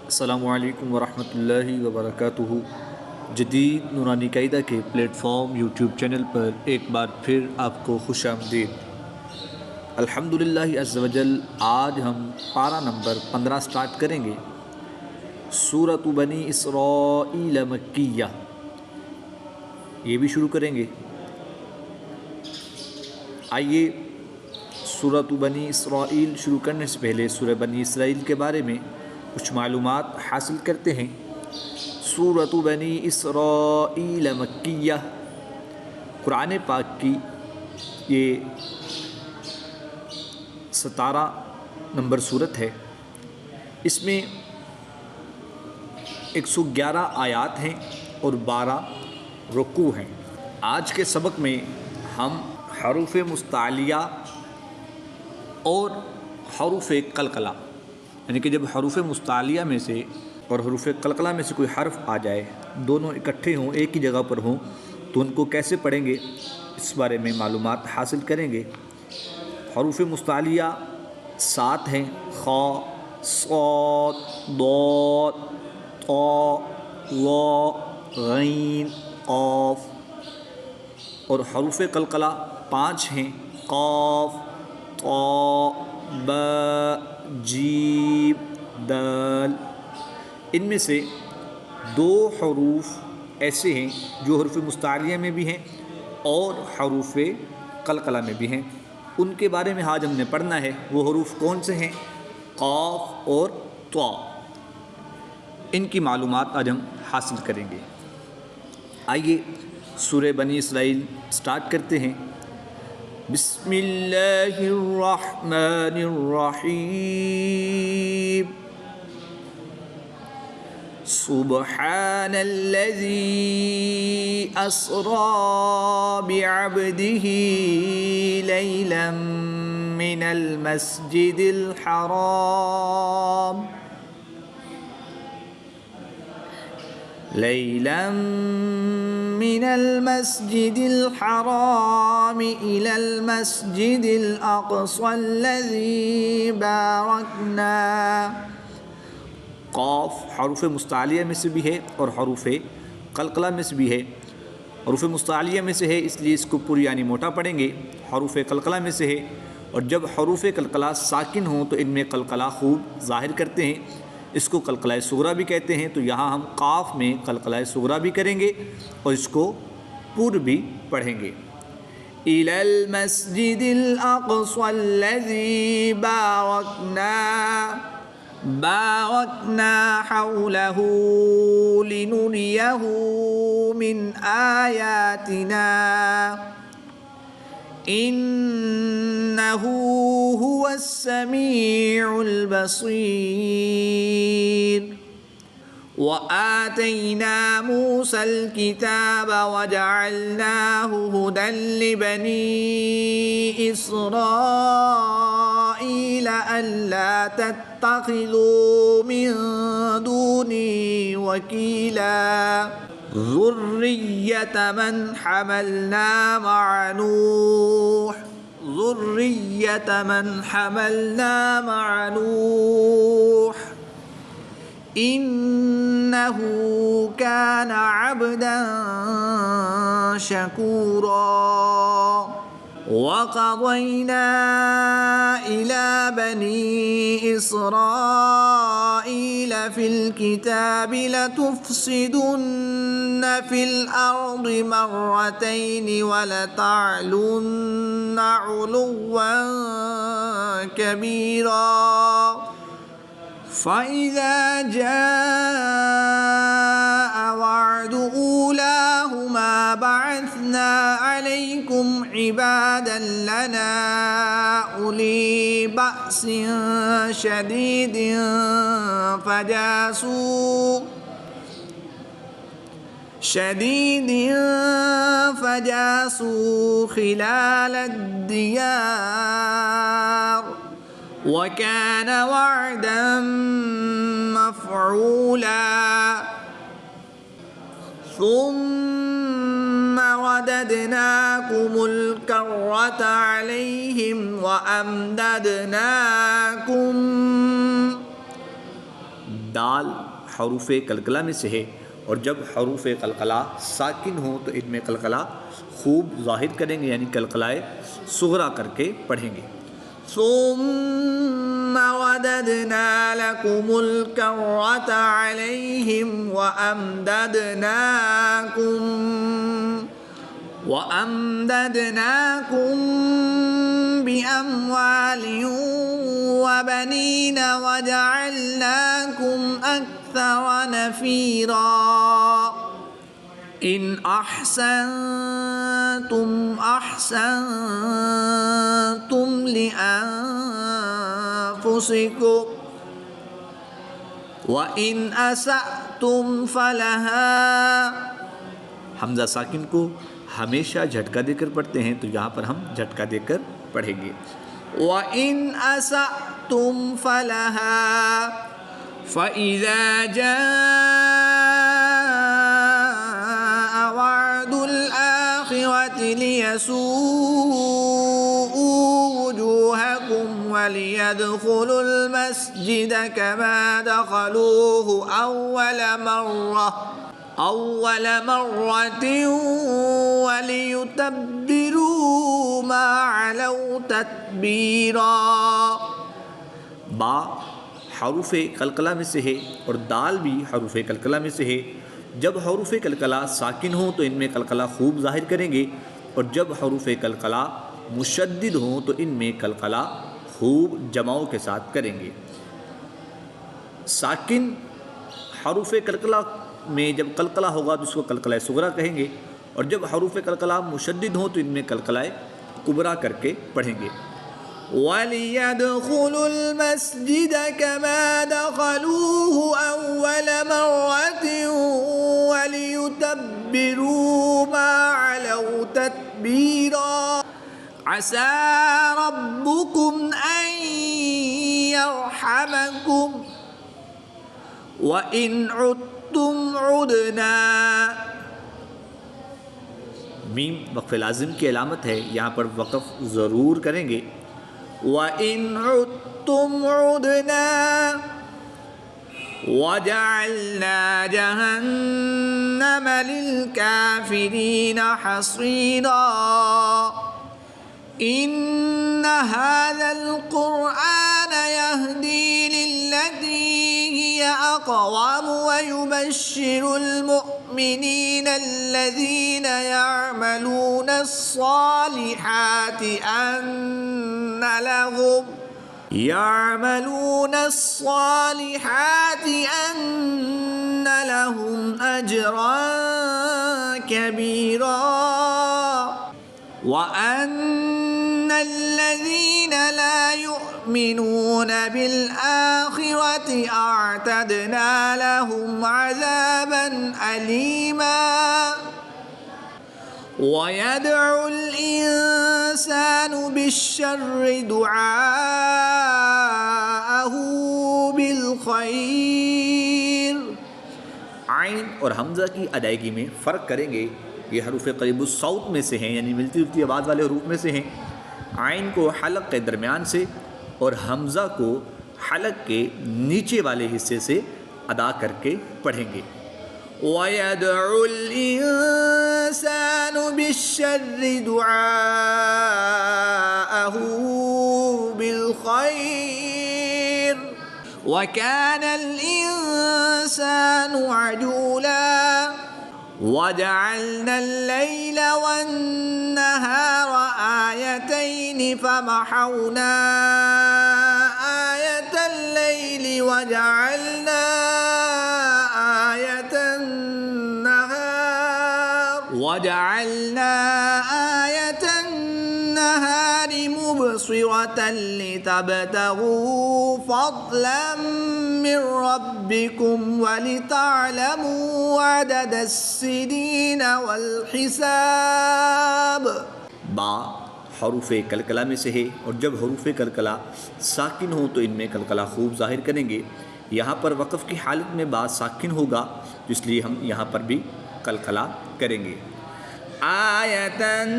अस्सलामुअलैकुम वरहमतुल्लाहि वबरकातुहू। जदीद नूरानी कायदा के प्लेटफॉर्म यूट्यूब चैनल पर एक बार फिर आपको खुशामदीद। अल्हम्दुलिल्लाह अज़्ज़ वजल आज हम पारा नंबर 15 स्टार्ट करेंगे। सूरत बनी इसराईल मक्किया ये भी शुरू करेंगे। आइए सूरत बनी इसराईल शुरू करने से पहले सूरह बनी इसराईल के बारे में कुछ मालूमात हासिल करते हैं। सूरत बनी इसराईल मक्किया कुरान पाक की ये 17 नंबर सूरत है। इसमें 111 आयात हैं और 12 रुकू हैं। आज के सबक में हम हरूफ मुस्तालिया और हरूफ कलकला यानी कि जब हरूफ मुस्तालिया में से और हरूफ कलकला में से कोई हर्फ आ जाए, दोनों इकट्ठे हों, एक ही जगह पर हों, तो उनको कैसे पढ़ेंगे इस बारे में मालूमात हासिल करेंगे। हरूफ मुस्तालिया 7 हैं। ख, सौद, दौद, तौ, व, गैन, क़ाफ। और हरूफ कलकला 5 हैं। क़ाफ, तौ, ब, जीम, दाल। इनमें से 2 हरूफ ऐसे हैं जो हरूफ मुस्तालिया में भी हैं और हरूफ कलकला में भी हैं। उनके बारे में आज हमने पढ़ना है। वो हरूफ कौन से हैं? क़ाफ और तौ। इनकी मालूमात आज हम हासिल करेंगे। आइए सूरह बनी इसराईल स्टार्ट करते हैं। बिस्मिल्लाहिर्रहमानिर्रहीम। सुब्हानल्लज़ी अस्रा बिअब्दिही लैलन मिनल मस्जिदिल हराम मिनल मस्जिदिल हराम इलल मस्जिदिल अक़सल्लज़ी बारकना। क़ाफ हरूफ मुस्तालिया में से भी है और हरूफ कलकला में से भी है। हरूफ मुस्तालिया में से है इसलिए इसको पूरी यानी मोटा पढ़ेंगे। हरूफ कलकला में से है और जब हरूफ कलकला साकिन हों तो इनमें कलकला खूब ज़ाहिर करते हैं। इसको कलकला सुगरा भी कहते हैं। तो यहाँ हम क़ाफ में कलकला सुगरा भी करेंगे और इसको पूर्व भी पढ़ेंगे। इलल मस्जिदिल अक़सल्लज़ी बारकना हौलहू लिनुरियहू मिन आयातिना इन्नहू हुवस्समीउल बसीर। व आतैना मूसल किताब व जअलनाहु हुदल लिबनी इसराईल अल्ला तत्तखिज़ू मिन दूनी वकीला ज़ुर्रिय्यत मन हमलना मअ नूह इन्नहू कान अब्दन शकूरा। वक़ज़यना इला बनी इसराईल फ़िल किताबि लतुफ़्सिदुन्न फ़िल अर्दि मर्रतैनि वलतअलुन्न उलुव्वन कबीरा। फ़इज़ा जाअ वअद ऊलाहुमा बअथना अलैकुम इबादन लना उली बअसिन शदीदिन फजासू खिलालद दियार वकान वअदन मफ़ऊला। सुम्म रददनाकुमुल कर्रत अलैहिम व अमददनाकुम दाल हरूफ कलकला में से है और जब हरूफ कलकला साकिन हो तो इनमें कलकला खूब ज़ाहिर करेंगे, यानी कलकलाए सुगरा करके पढ़ेंगे। सुम्मा वददना लकुमुल कर्रता अलैहिम व अमददनाकुम बिअम्वालिन व बनीन वजअलनाकुम अक्सर नफीरा इन अहसनतुम लिअन्फुसिकुम व इन असअतुम फलहा। हमजा साकिन को हमेशा झटका देकर पढ़ते हैं, तो यहाँ पर हम झटका देकर पढ़ेंगे। व इन असअतुम फलहा फ़इज़ा जाअ वअदुल आखिरति लियसु'उ वुजूहकुम व लियदखुलुल मस्जिद कमा दखलूहु अव्वल मर्रतिन व लियुतब्बिरू मा अलौ तत्बीरा। बा हरूफ कलकला में से है और दाल भी हरूफ कलकला में से है। जब हरूफ कलकला साकिन हो तो इनमें कलकला खूब ज़ाहिर करेंगे और जब हरूफ कलकला मुशद्दिद हो तो इनमें कलकला खूब जमाओं के साथ करेंगे। साकिन हरूफ कलकला में जब कलकला होगा तो उसको कलकला सुगरा कहेंगे और जब हरूफ कलकला मुशद्दिद हो तो इनमें कलकला कुबरा करके पढ़ेंगे। वलियदखुलुल मस्जिद कमा दखलूहु अव्वल मर्रतिन वलियुतब्बिरू मा अलौ तत्बीरा। असा रब्बुकुम अन यरहमकुम व इन उद्तुम उदना। मीम वक़्फ़ लाज़िम की अलामत है, यहाँ पर वक़फ़ ज़रूर करेंगे। व इन उद्तुम उदना वजअलना जहन्नम लिलकाफिरीन हसीरा। इन्न हाज़ल क़ुरआन यहदी लिल्लती हिय अक़वम व युबश्शिरुल मुमिनीन अल्लज़ीन यअमलून अस्सालिहाति अन्न लहुम अजरन कबीरा व अन्नल्लज़ीन ला युमिनून बिल आखिरति अअतदना लहुम अज़ाबन अलीमा। वयदउल इंसानु बिश्शर्रि दुआअहु बिल खैर। आइन और हमज़ा की अदायगी में फ़र्क करेंगे। ये हरूफ क़रीबुस सौत में से हैं, यानी मिलती जुलती आवाज़ वाले हरूफ में से हैं। आइन को हलक़ के दरमियान से और हमज़ा को हलक़ के नीचे वाले हिस्से से अदा करके पढ़ेंगे। वयदउल इंसानु बिश्शर्रि दुआअहु बिल खैर व कानल इंसानु अजूला। वजअलनल लैल वन्नहार आयतैन फमहौना आयतल लैलि वजअलना आयतन नहारि मुबसिरतन लितबतगू फضलन मिन रब्बिकुम वलितअलमू अददस्सिनीन वल हिसाब। बा हरूफ कलकला में से है और जब हरूफ कलकला साकिन हो तो इनमें कलकला खूब ज़ाहिर करेंगे। यहाँ पर वक़फ़ की हालत में बा साकिन होगा, इसलिए हम यहाँ पर भी कलकला करेंगे। आयतन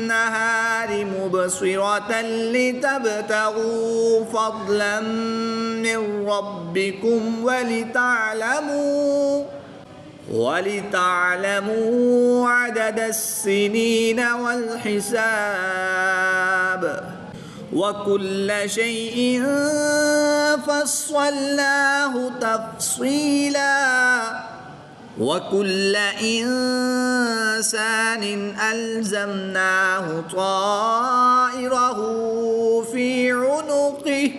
النهار مبصرة لتبتغوا فضلا من ربكم ولتعلموا عدد السنين والحساب وكل شيء فصلناه تفصيلا وكل إنسان ألزمناه طائره في عنقه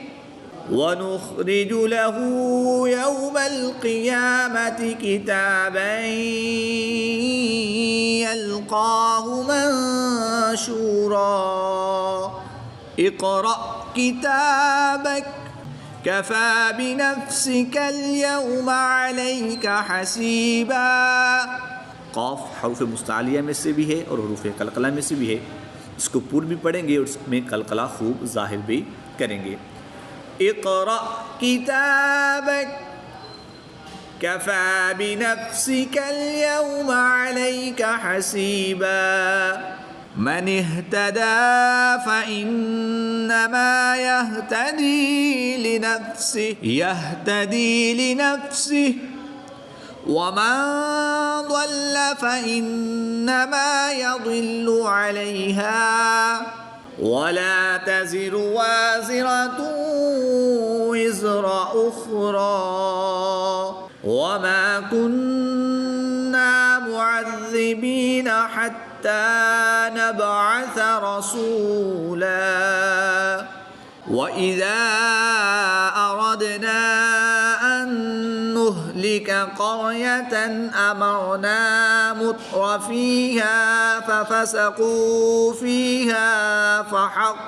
ونخرج له يوم القيامة كتابا يلقاه منشورا اقرأ كتابك كفى بنفسك اليوم عليك حسيبا. कौफ हरूफ मुस्तालिया में से भी है और हरूफ कलकला में से भी है। इसको पूर्व भी पढ़ेंगे और इसमें कलकला खूब जाहिर भी करेंगे। इक़रा किताबक कफ़ा बिनफ़्सिका अल-यौम अलैका हसीबा मन इहतदा फ़इन्नमा यहतदी लिनफ़्सिही वमन ضل فإنما يضل عليها ولا تزر وازرة وزر أخرى وما كنا معذبين حتى نبعث رسولا وإذا أردنا أن نهلك قرية أمرنا متر فيها ففسقوا فيها فحق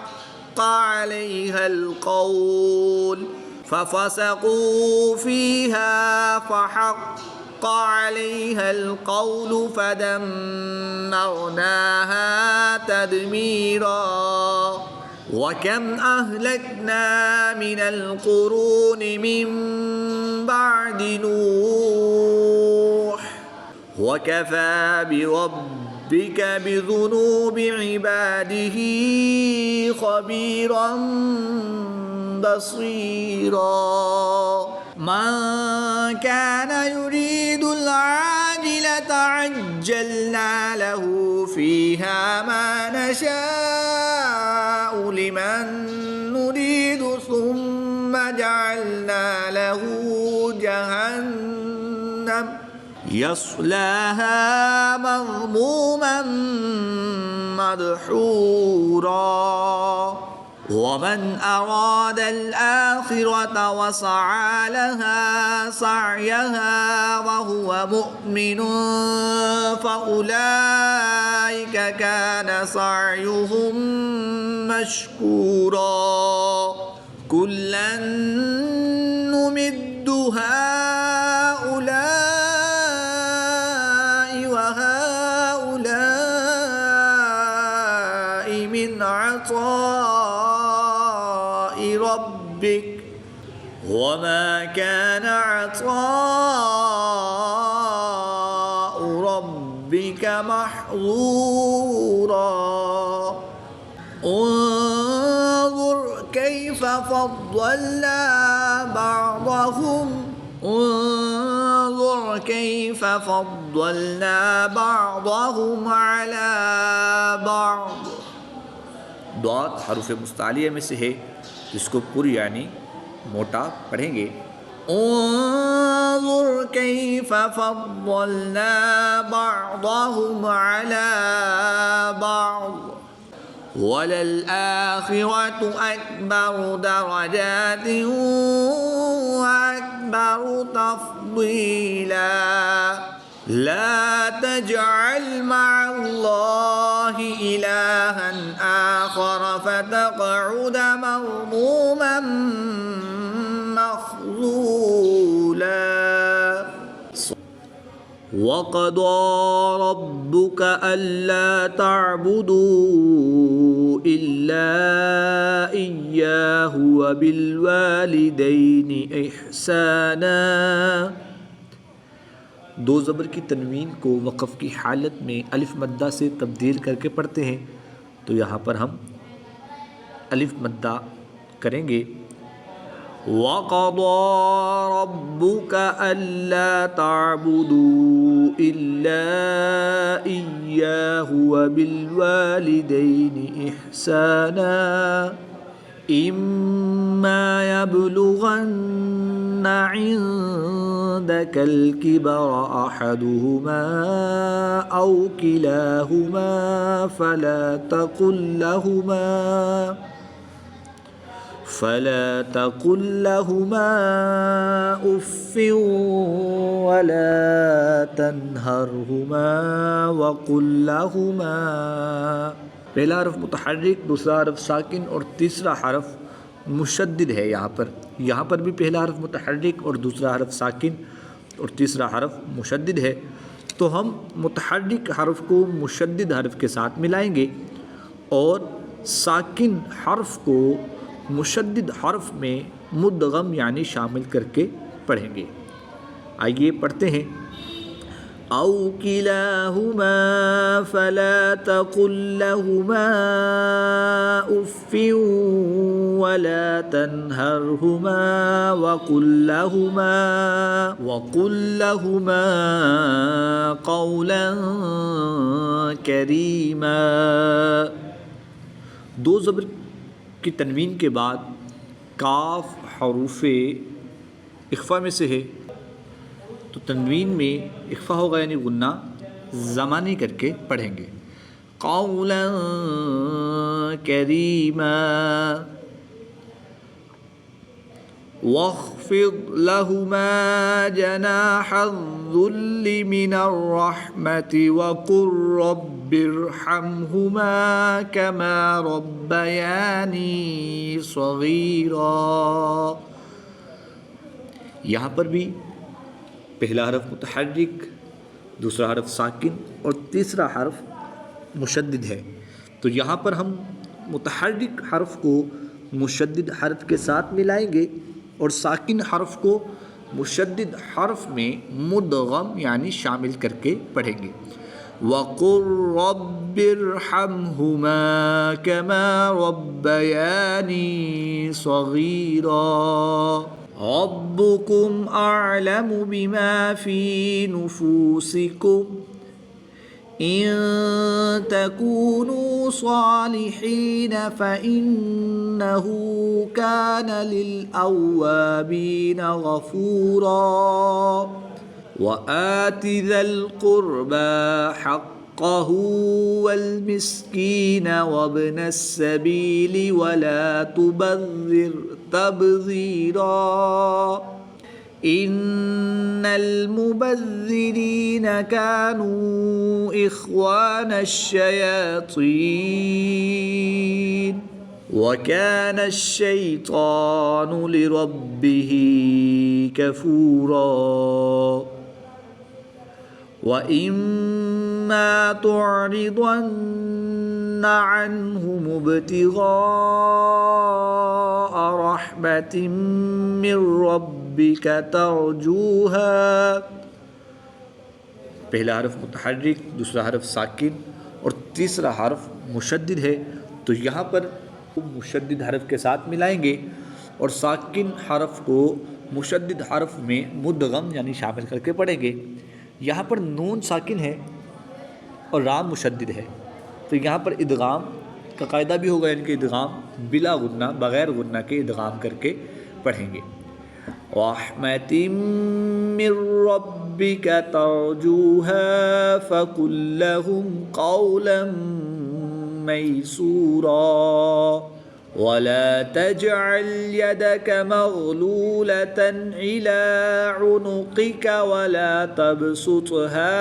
عليها القول فدمرناها تدميرا وكم أهلكنا من القرون من بعد نوح وكفى بربك بذنوب عباده خبيرا بصيرا من كان يريد العاجلة عجلنا له فيها ما نشاء لمن نريد ثم جعلنا له جهنم يصلاها مذموما مدحورا ومن أراد الآخرة وسعى لها سعيها وهو مؤمن فأولئك كان سعيهم مشكورا كلا نمد هؤلاء وهؤلاء من عطاء ربك وما كان عطاء ربك محظورا انظر كيف فضلنا بعضهم على بعض दौत हरूफ मुस्तालिया में से है जिसको पूरी यानी मोटा पढ़ेंगे। انظر كيف فضلنا بعضهم على بعض وللآخرة أكبر درجات وأكبر تفضيلا لا تجعل مع الله إلها آخر فتقعد مظلوما مخذولا وقضى ربك ألا تعبدوا إلا إياه وبالوالدين إحسانا दो ज़बर की तनवीन को वक़फ़ की हालत में अलिफ मद्दा से तब्दील करके पढ़ते हैं तो यहाँ पर हम अलिफ मद्दा करेंगे। वक़ज़ा रब्बुका अल्ला तअबुदू इल्ला इय्याहु व बिल वालिदैनि इहसाना इम्मा यबलुगन्ना इंदकल किबरा अहदुहुमा औ किलाहुमा फला तकुल लहुमा उफ़्फ़ वला तन्हरहुमा वक़ुल लहुमा। पहला हरफ मुतहर्रिक, दूसरा हरफ साकिन और तीसरा हरफ मुशद्दिद है। यहाँ पर भी पहला हरफ मुतहर्रिक और दूसरा हरफ साकिन और तीसरा हरफ मुशद्दिद है। तो हम मुतहर्रिक हरफ को मुशद्दिद हरफ के साथ मिलाएंगे और साकिन हरफ को मुशद्दिद हरफ में मुद्गम यानी शामिल करके पढ़ेंगे। आइए पढ़ते हैं। औ किलाहुमा फला तकुल लहुमा उफ़्फ़ वला तन्हरहुमा वक़ुल लहुमा क़ौलन करीमा। दो ज़बर की तनवीन के बाद काफ हरूफ़े इख्फ़ा में से है, तो तनवीन में इख्फ़ा होगा यानी गुन्ना ज़मानी करके पढ़ेंगे। क़ौलन करीमा वख़्फ़िद लहुमा जनाहज़्ज़ुल्लि मिनर रहमति वक़ुल रब्बिरहमहुमा कमा रब्बयानी सग़ीरा। यहाँ पर भी पहला हरफ मुतहर्रिक, दूसरा हरफ साकिन और तीसरा हरफ मुशद्दिद है। तो यहाँ पर हम मुतहर्रिक हरफ को मुशद्दिद हरफ के साथ मिलाएंगे और साकिन हरफ को मुशद्दिद हरफ में मुद्गम यानी शामिल करके पढ़ेंगे। वक़ुल रब्बिरहमहुमा कमा रब्बयानी सग़ीरा। रब्बुकुम अअलमु बिमा फ़ी नुफ़ूसिकुम इन तकूनू सालिहीन फ़इन्नहु कान लिलअव्वाबीन गफ़ूरा। व आति ज़ल क़ुर्बा हक़्क़हु वल मिस्कीन वब्नस सबीली वला तुबज़्ज़िर तबज़ीरा। इन्नल मुबज़्ज़िरीन कानू इख़्वानश शयातीन व कानश शैतानु लिरब्बिही कफ़ूरा। व इम्मा तुअरिदन्न अन्हुम इब्तिग़ाअ रहमतिम मिर रब्बिका तर्जूहा। पहला हरफ मुतहर्रिक, दूसरा हरफ साकिन और तीसरा हरफ मुशद्दिद है। तो यहाँ पर मुशद्दिद हरफ के साथ मिलाएंगे और साकिन हरफ को मुशद्दिद हरफ में मुद्गम यानी शामिल करके पढ़ेंगे। यहाँ पर नून साकिन है और राम मुशद्दिद है, तो यहाँ पर इदगाम का कायदा भी होगा, यानी कि इदगाम बिला गुन्ना, बग़ैर गुन्ना के इदगाम करके पढ़ेंगे। रहमतिम मिर रब्बिका तर्जूहा फ़क़ुल लहुम क़ौलन मयसूरा। वला तजअल यदक मग़लूलतन इला उनुक़िक वला तबसुतहा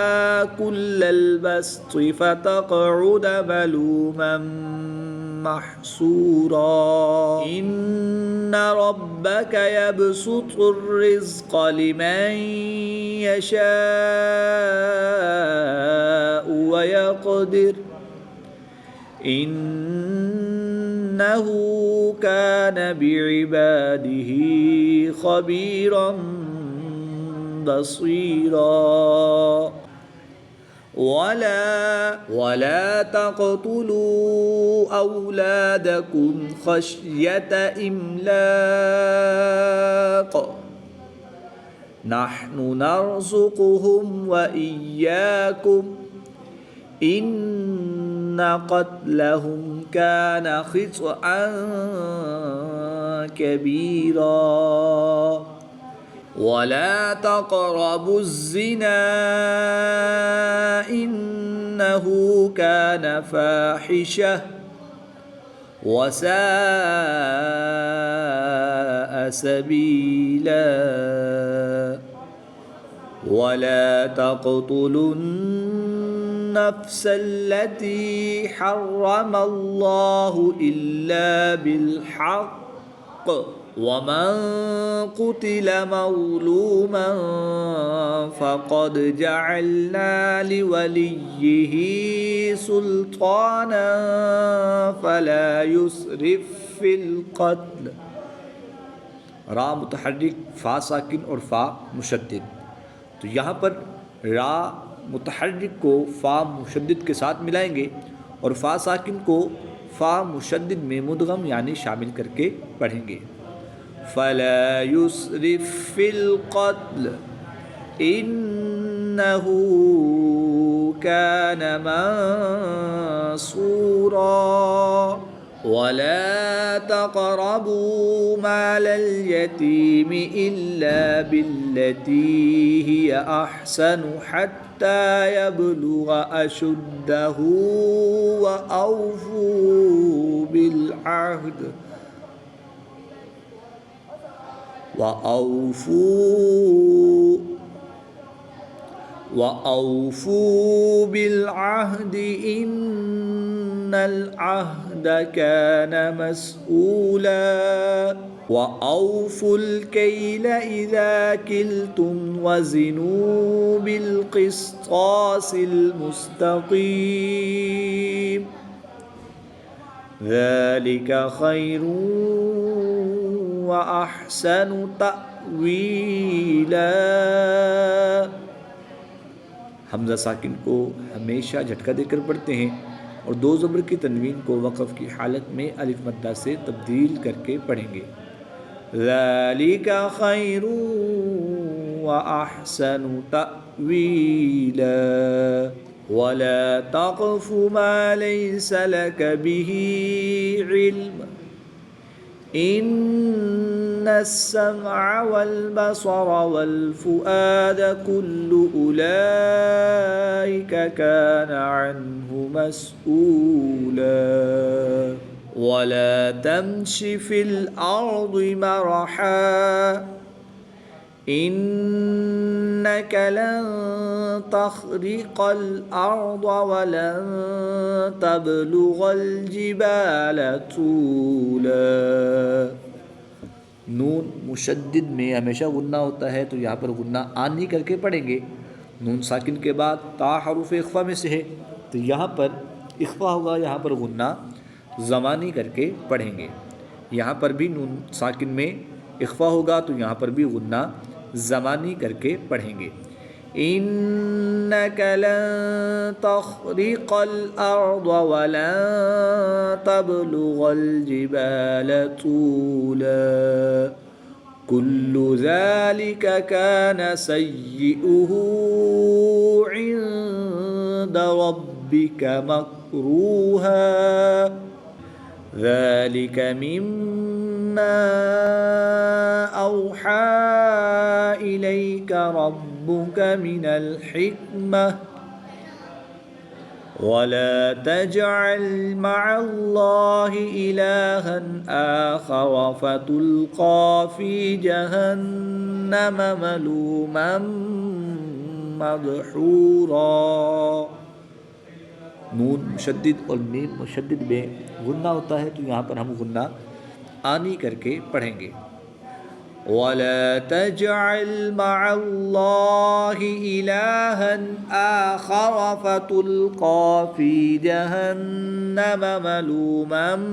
कुल्लल बस्ति फ़तक़उद मलूमन महसूरा। इन्न रब्बक यबसुतुर रिज़्क़ लिमन यशाअ व यक़दिर इन्नहु कान बिइबादिही ख़बीरन बसीरा। वला तक़तुलू औलादकुम खश्यत इम्लाक़ नहनु नर्ज़ुक़ुहुम व इय्याकुम इन्न क़त्लहुम कान ख़ित्अन कबीरा वला तक़रबुज़्ज़िना इन्नहु कान फ़ाहिशह वसाअ सबीला वला तक़तुलुन्नफ्स अल्लती हर्रमल्लाहु इल्ला बिल्हक़्क़ वमन क़ुतिल मज़लूमन फ़क़द जअलना लिवलिय्यिही सुल्तानन फ़ला युस्रिफ़ फ़िल क़त्ल। रा मुतहर्रिक, फ़ा साकिन और फ़ा मुशद्दिद। तो यहाँ पर रा मुतहर्रिक को फ़ा मुशद्दिद के साथ मिलाएंगे और फ़ा साकिन को फ़ा मुशद्दिद में मुदगम यानी शामिल करके पढ़ेंगे। फ़ला युस्रिफ़ फ़िल क़त्ल इन्नहु कान मंसूरा वला तक़रबू मालल यतीम इल्ला बिल्लती हिय अहसनु हत्ता यबलुग अशुद्धहु व औफू बिल अहद वअौफू बिल्अहद इन्नल अहद कान मस्ऊला वअौफुल कैल इज़ा किल्तुम वज़िनू बिल्क़िस्तासिल मुस्तक़ीम ज़ालिका खैरुन व अहसनु तअवीला। हमज़ा साकिन को हमेशा झटका देकर पढ़ते हैं और दो ज़बर की तनवीन को वक़फ़ की हालत में अलिफ मद्दा से तब्दील करके पढ़ेंगे। ज़ालिका खैरुन व अहसनु तअवीला वला तक़फ़ु मा लैसा लक बिही इल्म इन्नस्समअ वल बसर वल फुआद कुल्लु उलाइका कान अन्हु मस्ऊला वला तमशि फिल अर्दि मरहा इन्नक लन तख़रिक़ल अर्द वलन तबलुग़ल जिबाल तूला। नून मुशद्दिद में हमेशा गुन्ना होता है तो यहाँ पर गुन्ना आनी करके पढ़ेंगे। नून साकिन के बाद ता हरूफ इख्फ़ा में से है तो यहाँ पर इख्फ़ा होगा, यहाँ पर गुन्ना ज़मानी करके पढ़ेंगे। यहाँ पर भी नून साकिन में इख्फ़ा होगा तो यहाँ पर भी गुन्ना ज़मानी करके पढ़ेंगे। इन्नक लन तख़रिक़ल अर्द वलन तबलुग़ल जिबाल तूला कुल्लु ज़ालिका कान सय्यिउहु इंद रब्बिका मकरूहा ज़ालिक मिम्मा औहा इलैका रब्बुका मिनल हिक्मह वला तजअल मअल्लाहि इलाहन आखर फतुल्क़ा फ़ी जहन्नम मलूमन मदहूरा। नून मुशद्दिद और मीम मुशद्दिद में गुन्ना होता है तो यहाँ पर हम गुन्ना आनी करके पढ़ेंगे। वला तजअल मअल्लाहि इलाहन आखर फतुल्क़ा फ़ी जहन्नम मलूमन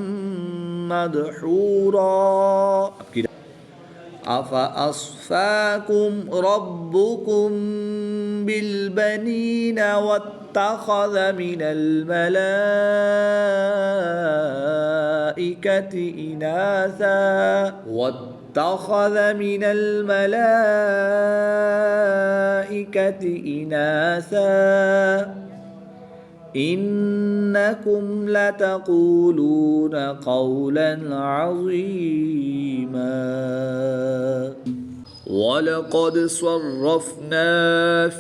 मदहूरा। अफ़अस्फ़ाकुम रब्बुकुम बिलबनीन वत्तख़ज़ मिनल मलाइकति इनासा वत्तख़ज़ मिनल मलाइकति इनासा इन्नकुम लतक़ूलून क़ौलन अज़ीमा वलक़द सर्रफ़ना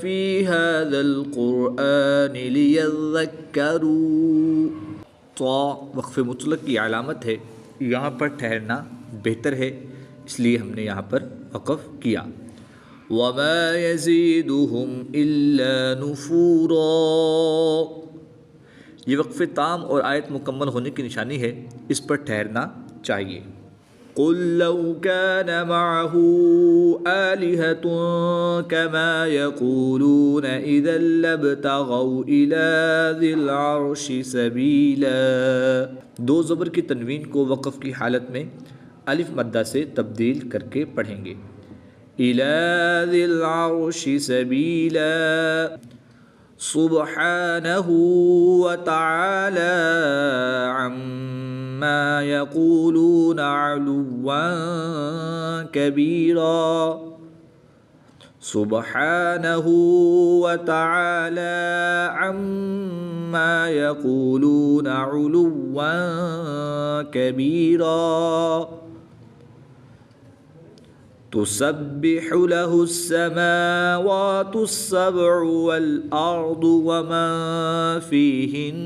फ़ी हाज़ल क़ुरआनि लियज़्ज़क्करू। तो वक़फ़े मुतलक़ की अलामत है, यहाँ पर ठहरना बेहतर है, इसलिए हमने यहाँ पर वक़फ़ किया। वमा यज़ीदुहुम इल्ला नुफ़ूरा, ये वक़फ़े ताम और आयत मुकम्मल होने की निशानी है, इस पर ठहरना चाहिए। क़ुल लौ कान मअहू आलिहतुन कमा यक़ूलून इज़न लब्तग़ौ इला ज़िल अर्शि सबीला। दो ज़बर की तनवीन को वक़फ़ की हालत में अलिफ मद्दा से तब्दील करके पढ़ेंगे। इला ज़िल अर्शि सबीला सुब्हानहू व तआला अम्मा यक़ूलून अल्लुव्वन कबीरा। सुब्हानहू व तआला अम्मा यक़ूलून अल्लुव्वन कबीरा। तुसब्बिहु लहुस्समावातुस्सब्उ वल अर्दु वमन फ़ीहिन।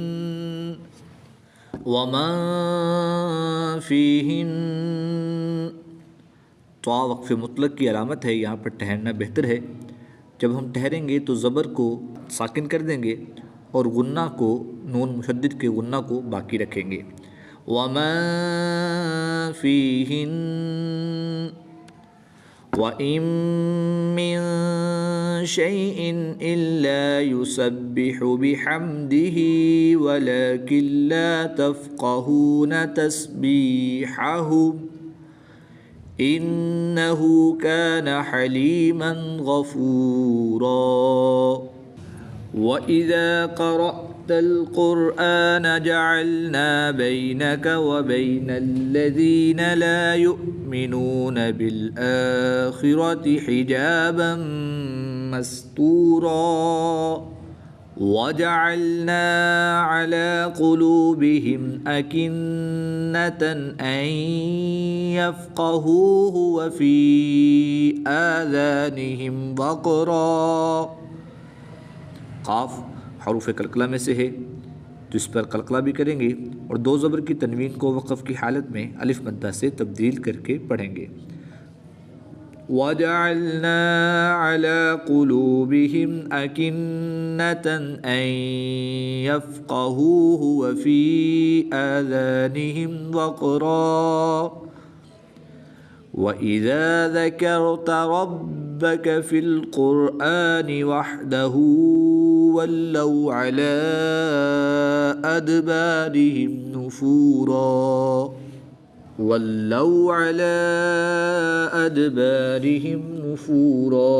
तो वक़फ़े मुतलक़ की अलामत है, यहाँ पर ठहरना बेहतर है। जब हम ठहरेंगे तो ज़बर को साकिन कर देंगे और गुन्ना को, नून मुशद्दिद के गुन्ना को बाकी रखेंगे। वमन फ़ीहिन वइन मिन शैइन इल्ला युसब्बिहु बिहम्दिही वलकिन ला तफ़क़हून तस्बीहहुम इन्नहु कान हलीमन गफ़ूरा। वइज़ा क़रअतल क़ुरआन जअलना बैनक व बैनल्लज़ीन ला युमिनून बिल आखिरति हिजाबन मस्तूरा वजअलना अला क़ुलूबिहिम अकिन्नतन अन यफ़क़हूहु व फ़ी आज़ानिहिम वक़रा। क़ाफ़ हरूफ़ कलकला में से है, तो इस पर कलकला भी करेंगे और दो ज़बर की तनवीन को वक़फ़ की हालत में अलिफ मद्दा से तब्दील करके पढ़ेंगे। वजअलना अला क़ुलूबिहिम अकिन्नतन अन यफ़क़हूहु व फ़ी आज़ानिहिम वक़रा वइज़ा ज़करत रब्बक फ़िल क़ुरआनि वहदहू वल्लौ अला अदबारिहिम नुफ़ूरा। वल्लौ अला अदबारिहिम नुफ़ूरा।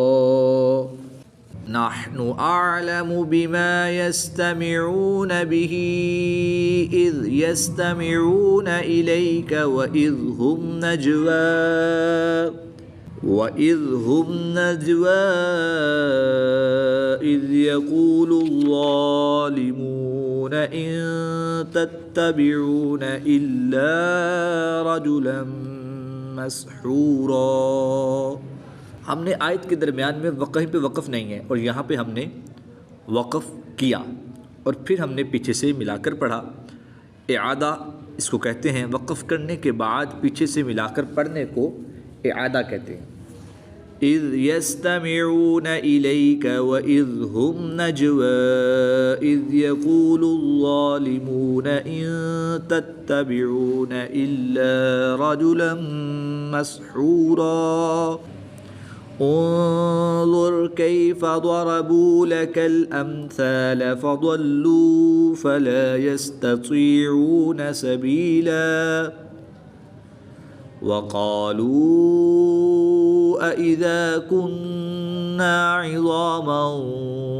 नहनु अअलमु बिमा यस्तमिऊन बिही इज़ यस्तमिऊन इलैक वइज़ हुम नजवा इज़ यक़ूलुज़्ज़ालिमून इन तत्तबिऊन इल्ला रजुलन मस्हूरा। हमने आयत के दरमियान में कहीं पे वक़फ़ नहीं है और यहाँ पे हमने वक़फ़ किया और फिर हमने पीछे से मिलाकर पढ़ा। इआदा इसको कहते हैं, वक़फ़ करने के बाद पीछे से मिलाकर पढ़ने को इआदा कहते हैं। इज़ यस्तमिऊन इलैक व इज़ हुम नजवा इज़ यक़ूलुज़्ज़ालिमून इन तत्तबिऊन इल्ला रजुलन मस्हूरा। उन्ज़ुर कैफ़ ضربوا लक الأمثال فضلوا फला यस्ततीऊन सबीला। वक़ालू अइज़ा कुन्ना इज़ामन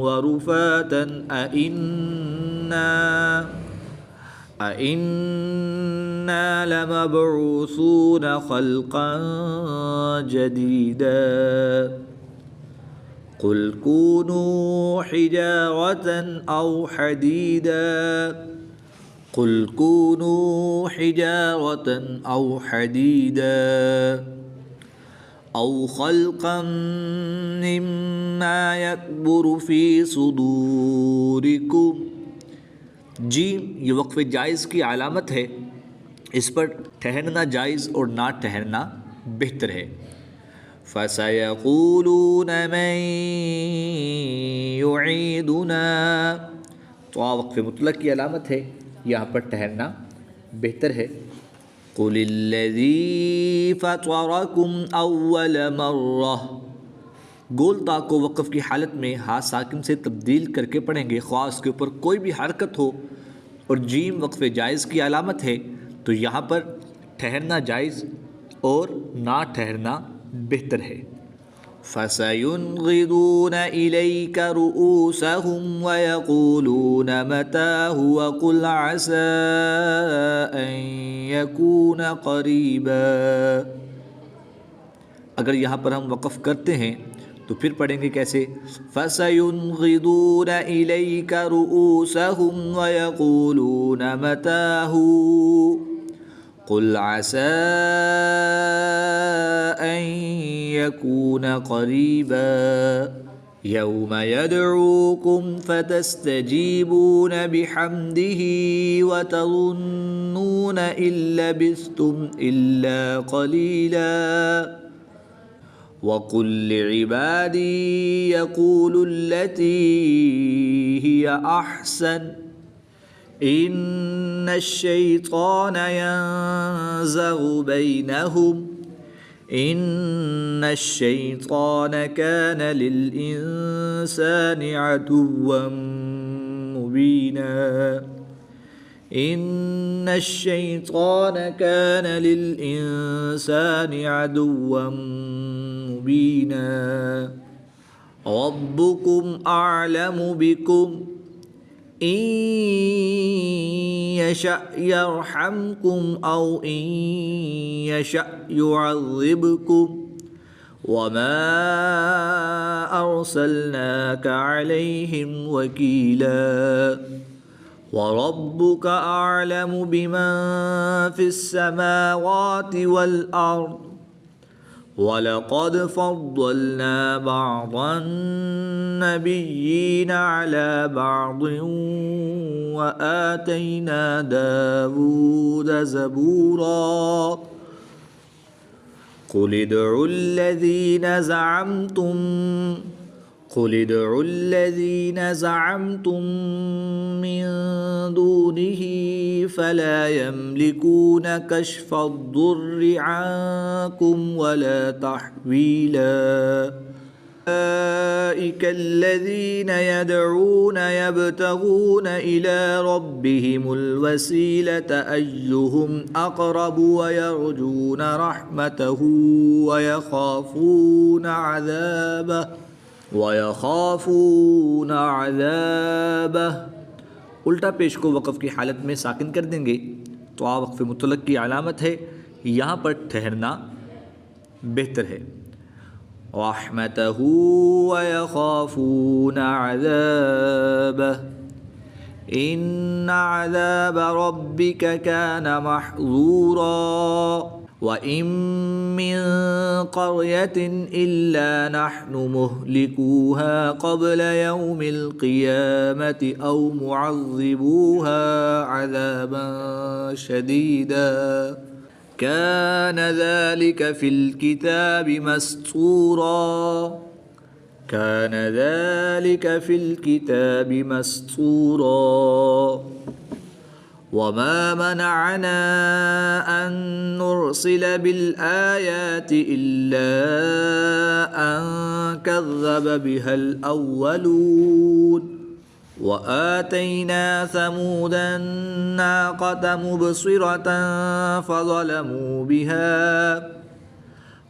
व रुफ़ातन अइन्ना लमबऊसून ख़ल्क़न जदीदा क़ुल कूनू हिजारतन औ हदीदा क़ुल कूनू हिजारतन औ हदीदा औ ख़ल्क़न मिम्मा यकबुरु फ़ी सुदूरिकुम। जीम ये वक्फ़े जायज़ की अलामत है, इस पर ठहरना जायज़ और ना ठहरना बेहतर है। फ़सयक़ूलून मन युईदुना, तो वक्फ़े मुतलक़ की अलामत है, यहाँ पर ठहरना बेहतर है। क़ुलिल्लज़ी फ़तरकुम अव्वल मर्रह, गोल ता को वक़फ़ की हालत में हा साकिन से तब्दील करके पढ़ेंगे, ख्वाह उसके ऊपर कोई भी हरकत हो। और जीम वक्फ़े जायज़ की अलामत है, तो यहाँ पर ठहरना जायज़ और ना ठहरना बेहतर है। फ़सयुनग़िदून इलैका रुऊसहुम व यक़ूलून मताहु व क़ुल असा अन यकून क़रीबा। अगर यहाँ पर हम वक़फ़ करते हैं तो फिर पढ़ेंगे कैसे? फ़सयुनग़िदून इलैका रुऊसहुम व यक़ूलून मताहु क़ुल असा अन यकून क़रीबा यौम यदऊकुम फ़तस्तजीबून बिहम्दिही व तज़ुन्नून इन लबिस्तुम इल्ला क़लीला वक़ुल लिइबादी यक़ूलुल्लती हिय अहसन इन्नश्शैतान यंज़ग़ु बैनहुम इन्नश्शैतान कान लिल्इंसानि अदुव्वन मुबीना इन्नश्शैतान कान लिल्इंसानि अदुव्वन मुबीना रब्बुकुम अअलमु बिकुम इन यशअ यरहमकुम औ इन यशअ युअज़्ज़िबकुम वमा अर्सलनाका अलैहिम वकीला वरब्बुक अअलमु बिमन फिस्समावाति वल अर्द वलक़द फ़द्दलना बअदन्नबिय्यीना अला बअदिन व आतैना दावूद ज़बूरा क़ुल इदዑ الذين زعمتم من دونه فلا يملكون كشف الضر عنكم ولا تحويلا أولئك الذين يدعون يبتغون إلى ربهم الوسيلة أيهم أقرب ويرجون رحمته ويخافون عذابه। उल्टा पेश को वक़फ़ की हालत में साकिन कर देंगे, तो आ वक़फ़े मुतलक़ की अलामत है, यहाँ पर ठहरना बेहतर है। रहमतहू व यख़ाफ़ून अज़ाबह इन्न अज़ाब रब्बिक कान महज़ूरा व इम मिन क़र्यतिन इल्ला नहनु मुहलिकूहा क़ब्ल यौमिल क़ियामति औ मुअज़्ज़िबूहा अज़ाबन शदीदा कान ज़ालिक फ़िल किताबि मस्तूरा वमा मनअना अन नुरसिल बिलआयाति इल्ला अन कज़्ज़ब बिहल अव्वलून वआतैना समूदन नाक़त मुबसिरतन फ़ज़लमू बिहा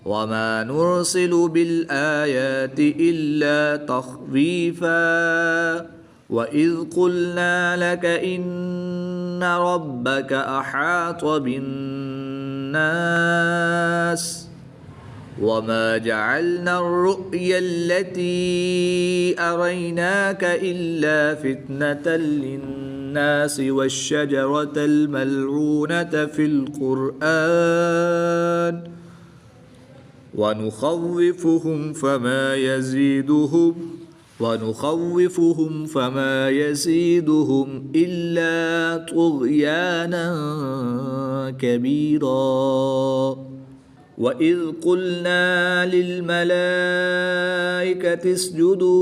वमा नुरसिलु बिल आयाति इल्ला तख़वीफ़ा वइज़ क़ुलना लक इन्न रब्बक अहात बिन्नास वमा जअलना अर्रुअया अल्लती अरैनाक इल्ला फितनतल लिन्नास वश्शजरतल मल्ऊनत फिल क़ुरआन वनुख़व्विफ़ुहुम फमा यज़ीदुहुम इल्ला तुग़याना कबीरा वइज़ क़ुलना लिलमलाइकति इसजुदू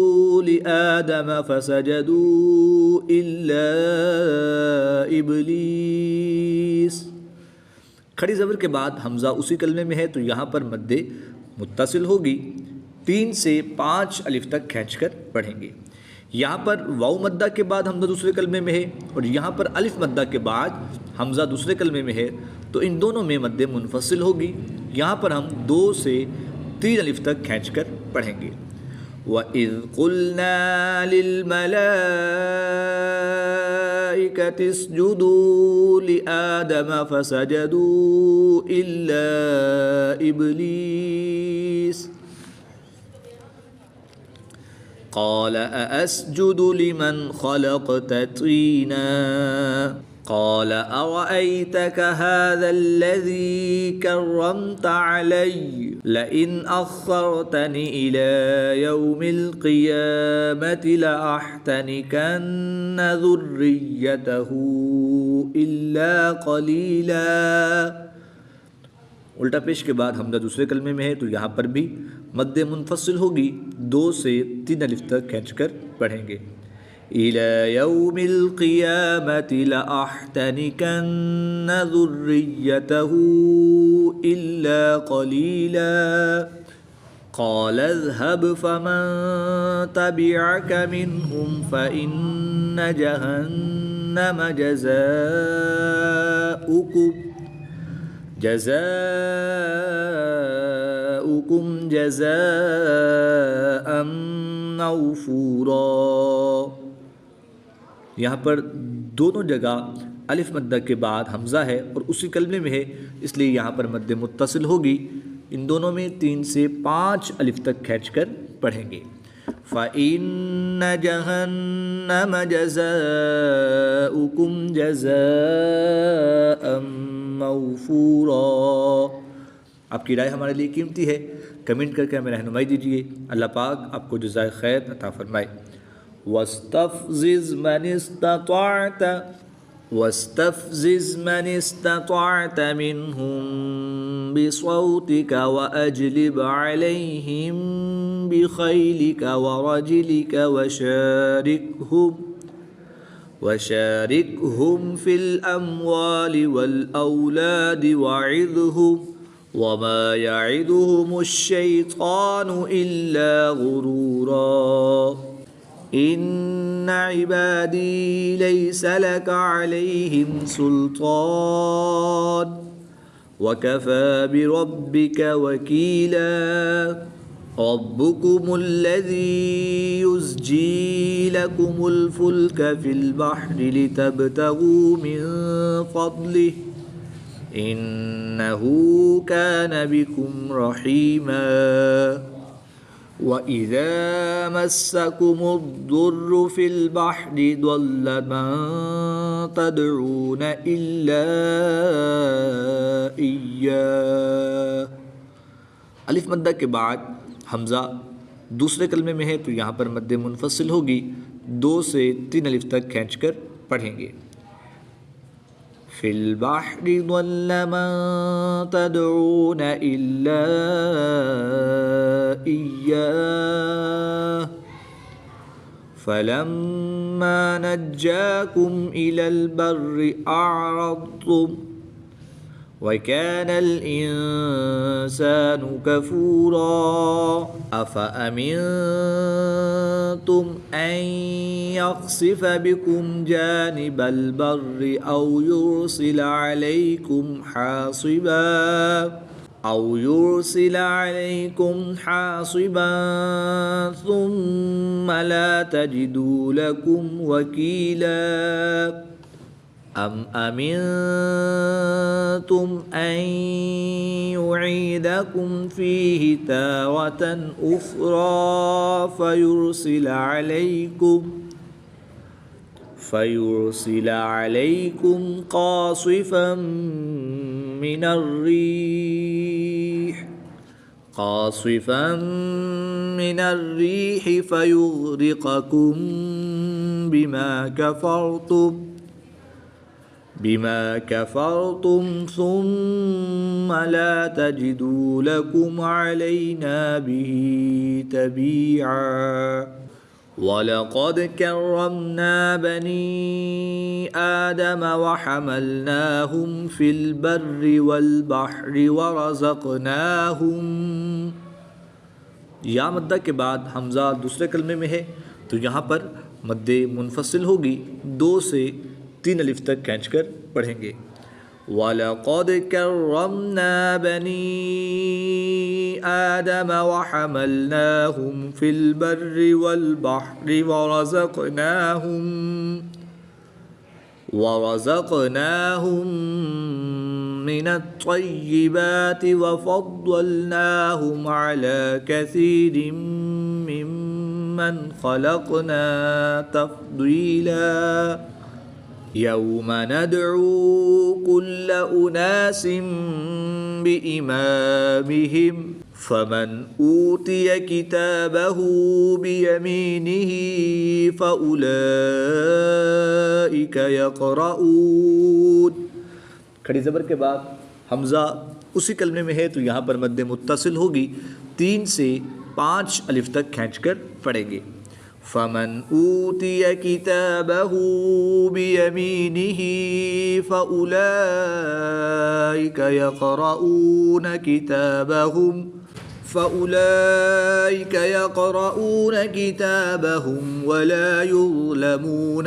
लिआदम फसजदू इल्ला इब्लीस। खड़ी ज़बर के बाद हमज़ा उसी कलमे में है तो यहाँ पर मद्दे मुत्तसिल होगी, 3 से 5 अलिफ तक खींचकर पढ़ेंगे। यहाँ पर वाव मद्दा के बाद हमज़ा दूसरे कलमे में है और यहाँ पर अलिफ मद्दा के बाद हमज़ा दूसरे कलमे में है, तो इन दोनों में मद्दे मुनफसिल होगी। यहाँ पर हम 2 से 3 अलिफ तक खींचकर पढ़ेंगे। वइज़ क़ुलना लिलमलाइकति इसजुदू लिआदम फसजदू इल्ला इब्लीस क़ाल अअस्जुदु लिमन ख़लक़त तीना क़ाल अरअयतक हाज़ल्लज़ी कर्रमत अलय्य लइन अख़्ख़रतनी इला यौमिल क़ियामति लअह्तनिकन्न ज़ुर्रिय्यतहु इल्ला क़लीला। उल्टा पेश के बाद हमज़ा दूसरे कलमे में है तो यहाँ पर भी मद्दे मुनफसिल होगी, 2 से 3 अलिफ तक खींचकर पढ़ेंगे। इला यौमिल क़ियामति लअह्तनिकन्न ज़ुर्रिय्यतहु इल्ला क़लीला क़ाल इज़हब फ़मन तबिअक मिनहुम फ़इन्न जहन्नम जज़ाउकुम जज़ाअम मग़फ़ूरा। यहाँ पर दोनों जगह अलिफ मद्दा के बाद हमज़ा है और उसी कलमे में है, इसलिए यहाँ पर मद्दे मुत्तसिल होगी। इन दोनों में 3 से 5 अलिफ तक खींचकर पढ़ेंगे। फ़इन्न जहन्नम जज़ाउकुम जज़ाअम मग़फ़ूरा। आपकी राय हमारे लिए कीमती है, कमेंट करके हमें रहनुमाई दीजिए। अल्लाह पाक आपको जज़ाए खैर अता फरमाए। वस्तफ़ज़िज़ मन इस्ततअत मिनहुम बिसौतिक वअजलिब अलैहिम बिखैलिक वरजिलिक वशारिकहुम फिल अम्वालि वल औलादि वइज़हुम वमा यइदुहुमुश्शैतानु इल्ला गुरूरा। इन्ना इबादी लैसा लक अलैहिम सुल्तान वकफ़ा बिरब्बिक वकीला। रब्बुकुमुल्लज़ी युज़्जी लकुमुल फुल्क फिल बहरि लितब्तगू मिन फ़ज़लिहि इन्नहू कान बिकुम रहीमा। वइज़ा मस्सकुमुद्दुर्रु फिल बहरि ضل मन तदऊन इल्ला इय्याह। अलिफ मद्दा के बाद हमज़ा दूसरे कलमे में है तो यहाँ पर मद्दे मुनफसिल होगी, 2 से 3 अलिफ तक खींचकर पढ़ेंगे। फिल बहरि ضل मन तदऊन इल्ला इय्याह फलम्मा नज्जाकुम इलल बर्रि अअरज़्तुम वकानल इंसानु कफूरा अफअमिनतुम अन यख्सिफ बिकुम जानिबल बर्रि औ युरसिल अलैकुम हासिबा सुम्मा ला तजिदू लकुम वकीला अम अमिनतुम अन युईदकुम फीहि तारतन उखरा फयुरसिल अलैकुम कासिफन मिनर रीह फयुग़रिक़कुम बिमा कफ़रतुम सुम्मा ला तजिदू लकुम अलैना बिही तबीआ वलक़द कर्रमना बनी आदम वहमलनाहुम फिल बर्रि वल बहरि वरज़क़नाहुम। या मद्दा के बाद हमज़ा दूसरे कलमे में है तो यहाँ पर मद्दे मुनफसिल होगी, 2 से 3 अलिफ तक खींचकर पढ़ेंगे। वलक़द कर्रमना बनी आदम वहमलनाहुम फिल बर्रि वल बहरि वरज़क़नाहुम मिनत्तय्यिबाति वफ़द्दलनाहुम अला कसीरिम मिम्मन ख़लक़ना तफ़दीला यौम नदअू कुल्ल उनासिम बिइमामिहिम फमन ऊतिय किताबहू बियमीनिही फ़उलाइका यक़रऊन। खड़ी ज़बर के बाद हमज़ा उसी कलमे में है तो यहाँ पर मद्दे मुत्तसिल होगी, 3 से 5 अलिफ तक खींचकर पढ़ेंगे। फमन ऊतिय किताबहू बियमीनिही फ़उलाइका यक़रऊन किताबहुम वला युज़लमून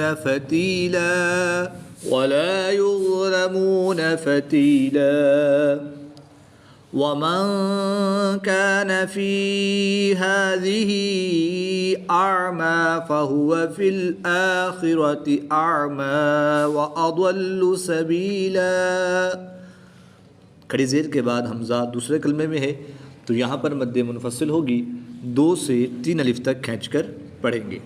फ़तीला वमन कान फ़ी हाज़िही अअमा फ़हुव फ़िल आख़िरति अअमा व अضल्लु सबीला। खड़ी ज़ेर के बाद हमज़ा दूसरे कलमे में है तो यहाँ पर मद्दे मुनफसिल होगी, 2 से 3 अलिफ तक खींचकर पढ़ेंगे।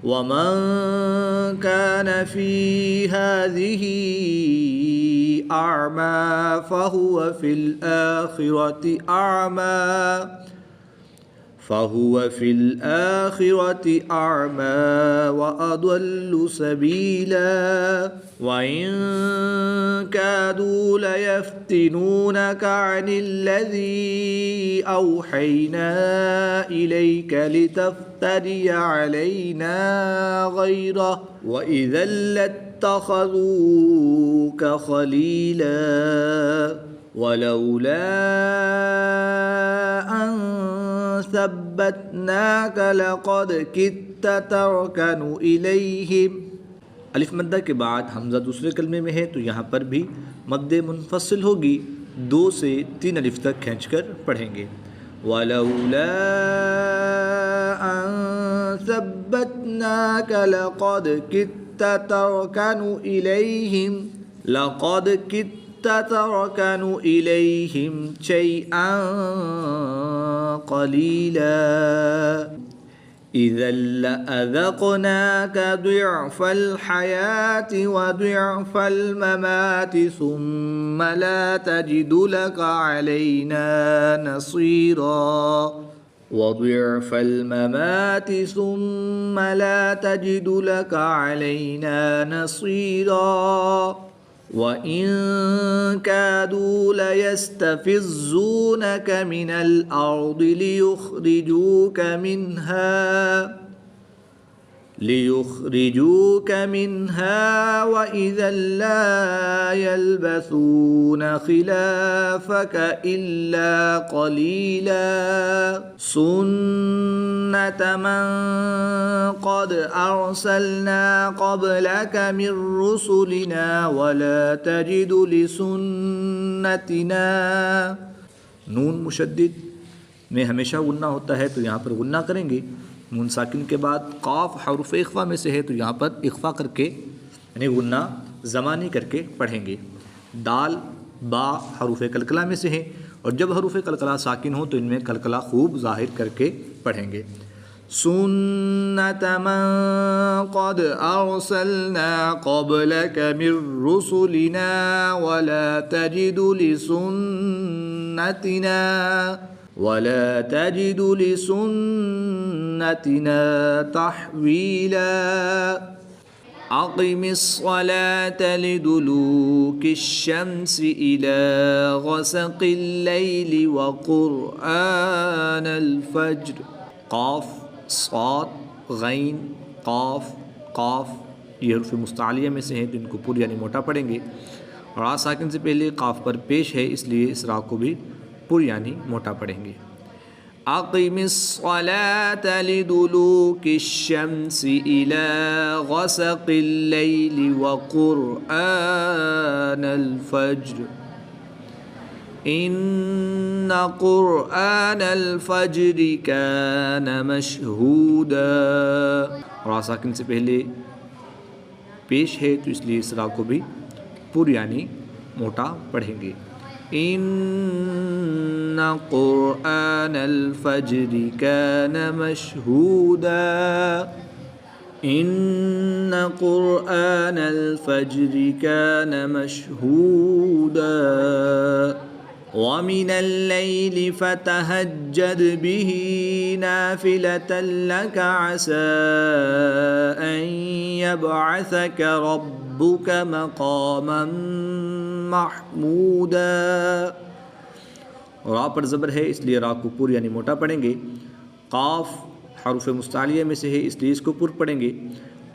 वमन कान फ़ी हाज़िही अअमा फ़हुव फ़िल आख़िरति अअमा व अضल्लु सबीला वइन कादू लयफ्तिनूनक अनिल्लज़ी औहैना इलैक लितफ्तरी अलैना गैरह व इज़न लत्तख़ज़ूक खलीला वलौला अन सब्बतनाक लक़द कित्त तरकनु इलैहिम। अलिफ मद्दा के बाद हमज़ा दूसरे कलमे में है तो यहाँ पर भी मद्दे मुनफसिल होगी, 2 से 3 अलिफ तक खींचकर पढ़ेंगे। वलौला अन सब्बतनाक लक़द कित्त तरकनु इलैहिम शैअन क़लीला इज़न लअज़क़नाक ضिअफ़ल हयाति व ضिअफ़ल ममाति सुम्मा ला तजिदु लक अलैना नसीरा वضिअफ़ल ममाति सुम्मा ला तजिदु लक अलैना नसीरा वइन कादू लयस्तफिज़्ज़ूनक मिनल अर्दि लियुख़रिजूक मिन्हा लियुखरिजूक मिन्हा व इज़न ला यल्बसून खिलाफक इल्ला क़लीला सुन्नत मन क़द अरसलना क़ब्लक मिर रुसुलिना वला तजिदु लिसुन्नतिना। नून मुशद्दिद में हमेशा गुन्ना होता है तो यहाँ पर गुन्ना करेंगे। नून साकिन के बाद काफ हरुफ इख्फा में से है तो यहाँ पर इख्फा करके यानी गुन्ना ज़मानी करके पढ़ेंगे। दाल बा हरुफ कलकला में से है और जब हरुफ कलकला साकिन हो तो इनमें कलकला खूब ज़ाहिर करके पढ़ेंगे। सुन्नत मन क़द अरसलना क़ब्लक मिर रुसुलिना वला तजिदु लिसुन्नतिना तहवीला। अक़िमिस्सलात लिदुलूकिश्शम्सि इला ग़सक़िल लैलि व क़ुरआनल फ़ज्र। क़ाफ़ साद गैन क़ाफ़ क़ाफ़ ये हरूफ़ मुस्तालिया में से हैं तो इनको पूरी यानी मोटा पढ़ेंगे। रा साकिन से पहले क़ाफ़ पर पेश है इसलिए इस रा को भी पूरी यानी मोटा पढ़ेंगे। अक़िमिस्सलात लिदुलूकिश्शम्सि इला ग़सक़िल लैलि व क़ुरआनल फ़ज्र इन्न क़ुरआनल फ़ज्रि कान मशहूदा। रा साकिन से पहले पेश है तो इसलिए इस रा को भी पूरी यानी मोटा पढ़ेंगे। इन्न क़ुरआनल फ़ज्रि कान मशहूदा। इन्न क़ुरआनल फ़ज्रि कान मशहूदा। वमिनल लैलि फ़तहज्जद बिही नाफ़िलतन लक असा अन यबअसक रब्बुक मक़ामन महमूदा। रा पर ज़बर है इसलिए रा को पूरी यानी मोटा पढ़ेंगे। क़ाफ़ हरूफ मुस्तालिया में से है इसलिए इसको पुर पढ़ेंगे।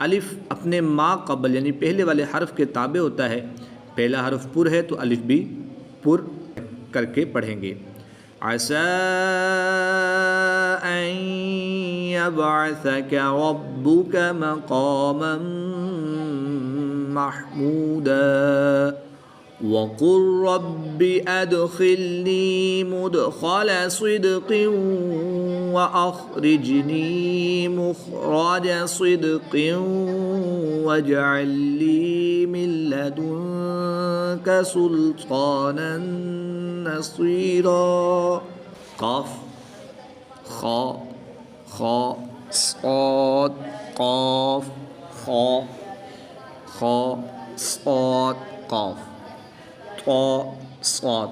अलिफ अपने मा क़बल यानी पहले वाले हरफ के ताबे होता है। पहला हरफ पुर है तो अलिफ भी पुर करके पढ़ेंगे। असा अन यबअसक रब्बुक मक़ामन महमूदा। वक़ुल रब्बि अदख़िलनी मुदख़ल सिद्क़िन व अख़रिजनी मुख़रज सिद्क़िन वजअल ली मिन लदुनक सुल्तानन नसीरा। क़ाफ़ ख़ा ख़ा साद क़ाफ़ ख़ा ख़ा साद क़ाफ़ साद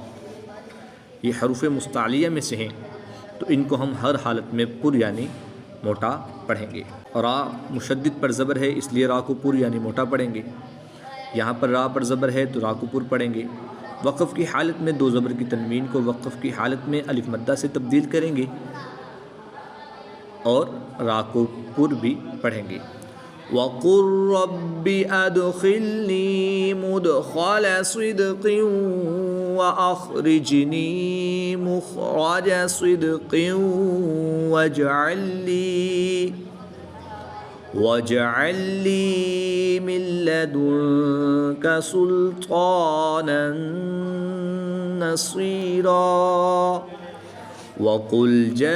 ये हरूफ़ मुस्तालिया में से हैं तो इनको हम हर हालत में पुर यानी मोटा पढ़ेंगे। रा मुशद्दिद पर ज़बर है इसलिए रा को पुर यानी मोटा पढ़ेंगे। यहाँ पर रा पर ज़बर है तो रा को पुर पढ़ेंगे। वक़फ़ की हालत में दो ज़बर की तनवीन को वक़फ़ की हालत में अलिफ मद्दा से तब्दील करेंगे और रा को पुर भी पढ़ेंगे। वक़ुल रब्बि अदख़िलनी मुदख़ल सिद्क़िन व अख़रिजनी मुख़रज सिद्क़िन वजअल ली मिन लदुनक सुल्तानन नसीरा। वक़ुल जाअल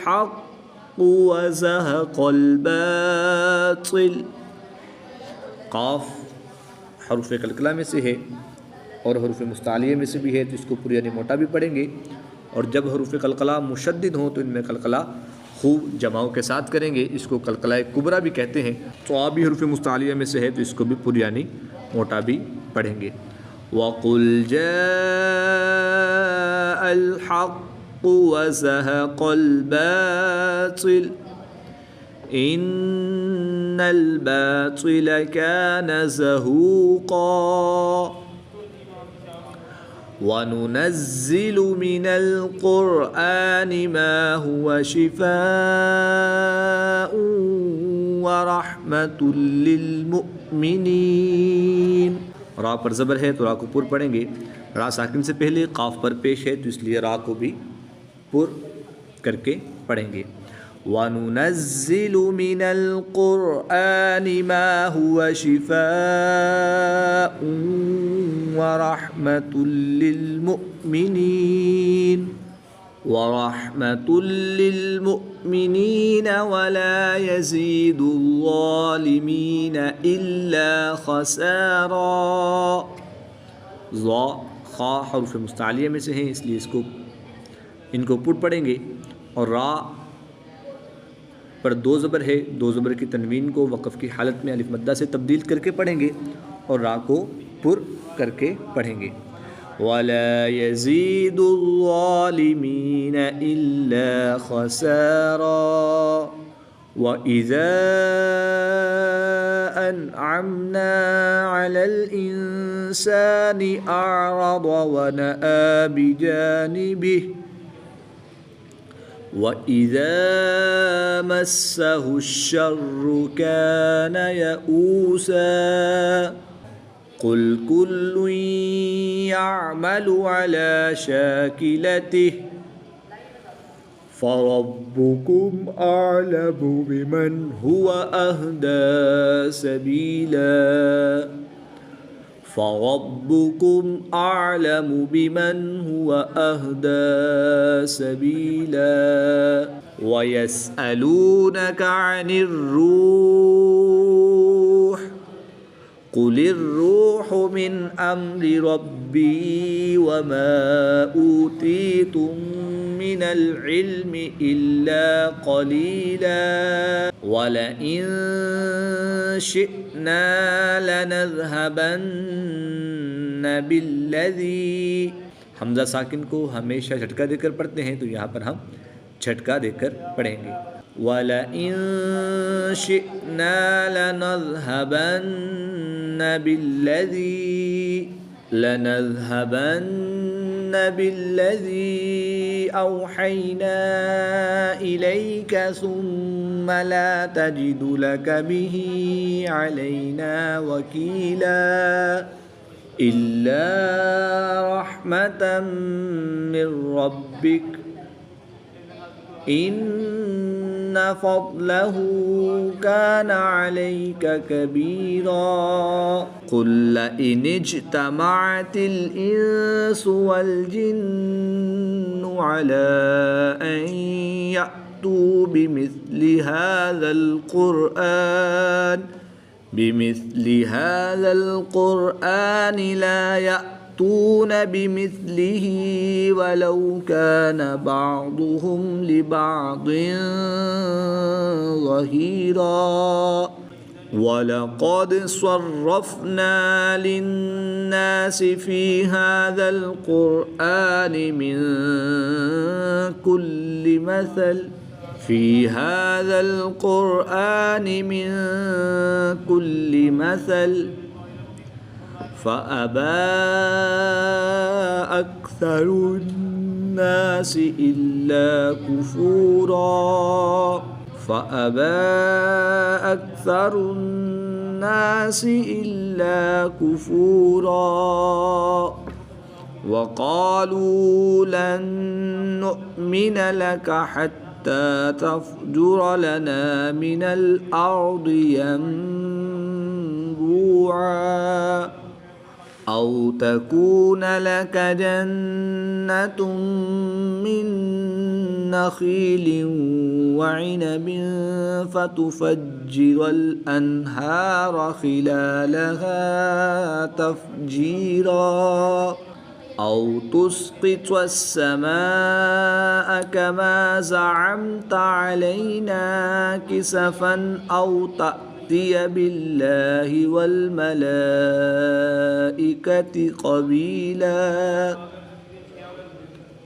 हक़्क़ु व ज़हक़ल बातिल। क़ाफ़ हरूफ़ कलकला में से है और हरूफ़ मुस्तालिया में से भी है तो इसको पूरी यानी मोटा भी पढ़ेंगे। और जब हरूफ़ कलकला मुशद्दिद हो तो इनमें कलकला खूब जमाओं के साथ करेंगे। इसको कलकला कुबरा भी कहते हैं। तो आप भी हरूफ़ मुस्तालिया में से है तो इसको भी पूरी यानी मोटा भी पढ़ेंगे। वक़ुल जाअल हक़्क़ु व ज़हक़ल बातिल इन्नल बातिल कान ज़हूक़ा। वनुनज़्ज़िलु मिनल क़ुरआनि मा हुवा शिफ़ाअ व रहमतुल लिल मुमिनीन। रा पर ज़बर है तो रा को पुर पढ़ेंगे। रा साकिन से पहले काफ पर पेश है तो इसलिए रा को भी पुर करके पढ़ेंगे। वनुनज़्ज़िलु मिनल क़ुरआनि मा हुवा शिफ़ाअ व रहमतुल लिल मुमिनीन वला यज़ीदुल ज़ालिमीन इल्ला ख़सारा। ज़ा खा हरूफ मुस्तालिया में से हैं इसलिए इनको पुट पढ़ेंगे और रा पर दो ज़बर है, दो ज़बर की तनवीन को वक़फ़ की हालत में अलिफ मद्दा से तब्दील करके पढ़ेंगे और रा को पुर करके पढ़ेंगे। वला यज़ीदुल ज़ालिमीन इल्ला ख़सारा व इज़ा अनअमना अलल इंसानी अअरद व नअ बिजानिबिहि वइज़ा मस्सहुश्शर्रु कान यऊसा कुल कुल्लुन यअमलु अला शाकिलतिहि फ़रब्बुकुम अअलमु बिमन हुवा अहदा सबीला। फ़रब्बुकुम अअलमु बिमन हुवा अहदा सबीला। वयस्अलूनका अनिर्रूह क़ुलिर्रूहु मिन अम्रि रब्बी वमा ऊतीतुम मिनल इल्मि इल्ला क़लीला वलइन शिअना लनज़हबन्न बिल्लज़ी। हमज़ा साकिन को हमेशा झटका देकर पढ़ते हैं तो यहाँ पर हम झटका देकर पढ़ेंगे। वलइन शिअना लनज़हबन्न बिल्लज़ी औहैना इलैका सुम्मा ला तजिदु लका बिही अलैना वकीला इल्ला रहमतम मिर रब्बिक इन्न फ़ज़लहु कान अलैका कबीरा। क़ुल लइन इज्तमअतिल इंसु वल जिन्नु अला अन यअतू बिमिस्लि हाज़ल क़ुरआन ला यअतून बिमिस्लिही वलौ कान बअदुहुम लिबअदिन ज़हीरा। वलक़द सर्रफ़ना लिन्नासि फ़ी हाज़ल क़ुरआनि मिन कुल्लि मसल फ़अबा अक्सरुन्नासि इल्ला कुफूरा। वक़ालू लन नुअमिन लका हत्ता तफ़जुर लना मिनल अर्दि यंबुआ औ तकून लका जन्नतुम मिन नख़ीलिन वइनबिन फ़तुफ़ज्जिरल अन्हार ख़िलालहा तफ़जीरा औ तुस्क़ितस समाअ कमा ज़अमत अलैना किसफ़न औ तअतिय बिल्लाहि वल मलाइकति क़बीला।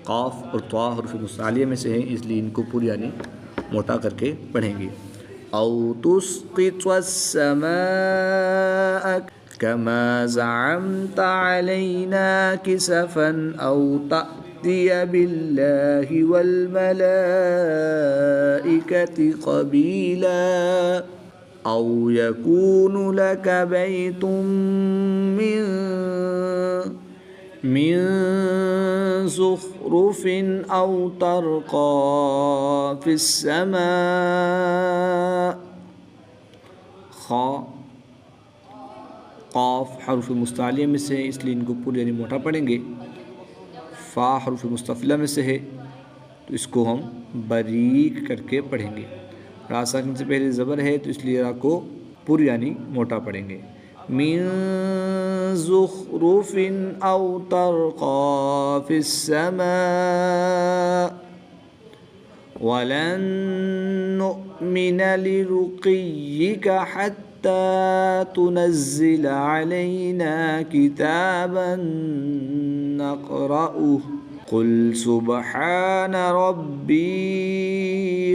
क़ाफ़ और त्वा हरूफ़ मुस्तालिया में से हैं इसलिए इनको पूरी यानी मोटा करके पढ़ेंगे। औ तुस्क़ितस समाअ कमा ज़अमत अलैना किसफन औ तअतिय बिल्लाहि वल मलाइकति क़बीला औ यकूनु लक बैतुम मिन ज़ुख़रुफ़िन औ तर्क़ा फ़िस्समा। खा क़ाफ हर्फ मुस्तालिया में से है, इसलिए इनको पूरे यानी मोटा पढ़ेंगे। फ़ा हर्फ मुस्तफ़िला में से है, तो इसको हम बारीक करके पढ़ेंगे। रा साकिन से पहले ज़बर है, तो इसलिए रा को पूरी यानी मोटा पढ़ेंगे। मिन ज़ुख़रुफ़िन औ तर्क़ा फ़िस्समा वलन नुअमिन लिरुक़िय्यिक हत्ता तुनज़्ज़िल अलैना किताबन नक़रअहु क़ुल सुब्हान रब्बी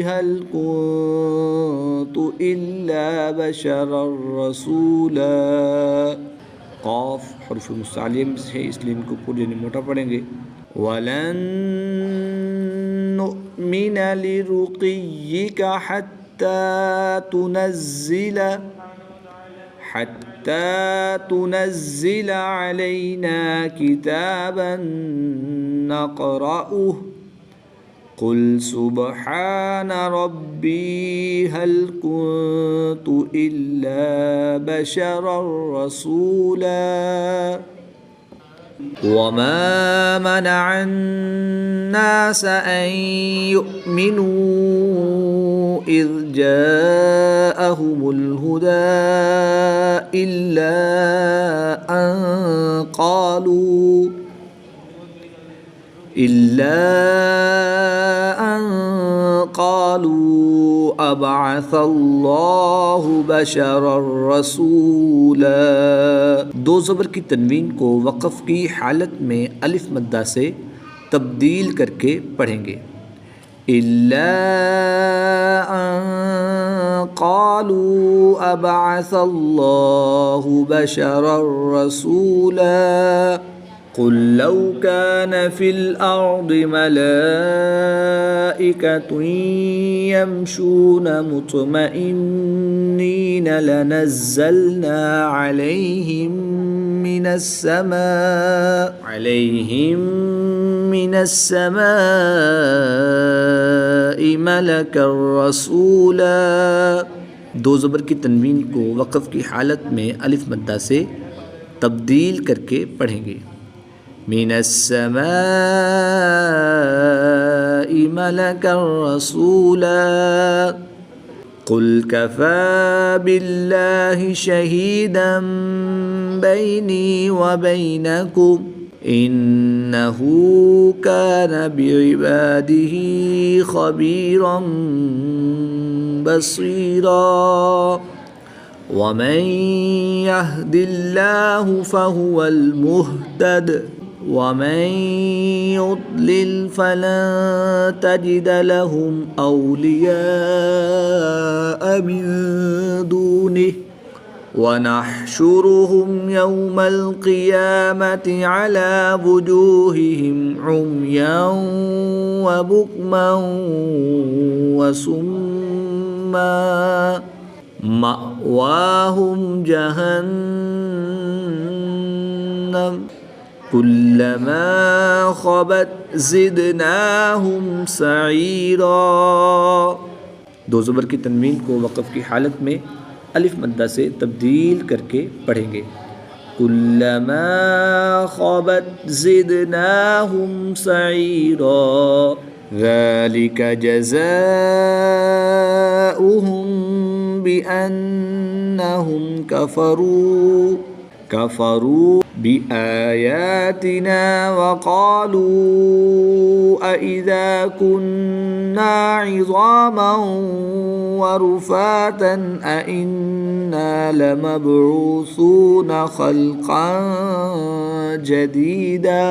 हल कुन्तु इल्ला बशरर रसूला। क़ाफ हर्फ मुस्तालिया में से है, इसलिए इनको पूरे मोटा पढ़ेंगे। वलन नुअमिन लिरुक़िय्यिक हत्ता तुनज़्ज़िल अलैना किताबन नक़रअहु क़ुल सुब्हान रब्बी हल कुन्तु इल्ला बशरर रसूला। वमा मनअन नास अन युमिनू इज़ जाअहुमुल हुदा इल्ला अन क़ालू अबअसल्लाहु बशरर रसूला। दो ज़बर की तनवीन को वक़फ़ की हालत में अलिफ मद्दा से तब्दील करके पढ़ेंगे। इल्ला अन क़ालू अबअसल्लाहु बशरर रसूला। क़ुल लौ कान फ़िल अर्दि मलाइकतुन यमशून मुत्मइन्नीन लनज़्ज़लना अलैहिम मिनस समाइ मलकर रसूला। दो ज़बर की तनवीन को वक़फ़ की हालत में अलिफ मद्दा से तब्दील करके पढ़ेंगे। मिनस समाइ मलकर रसूला। क़ुल कफ़ा बिल्लाहि शहीदन बैनी व बैनकुम इन्नहु कान बिइबादिही ख़बीरन बसीरा। वमन यहदिल्लाहु फ़हुवल मुहतद वमन युद्लिल फ़लन तजिद लहुम औलिया मिन दूनिहि वनहशुरुहुम यौमल क़ियामति अला वुजूहिहिम उम्यन व बुक्मन व सुम्मा मअवाहुम जहन्नम कुल्लमा ख़बत ज़िदनाहुम सईरा। दो ज़बर की तनवीन को वक़फ़ की हालत में अलिफ मद्दा से तब्दील करके पढ़ेंगे। कुल्लमा ख़बत ज़िदनाहुम सईरा ज़ालिक जज़ाउहुम बिअन्नहुम कफ़रू बिआयातिना वक़ालू अइज़ा कुन्ना इज़ामन वरुफ़ातन अइन्ना लमबऊसून ख़ल्क़न जदीदा।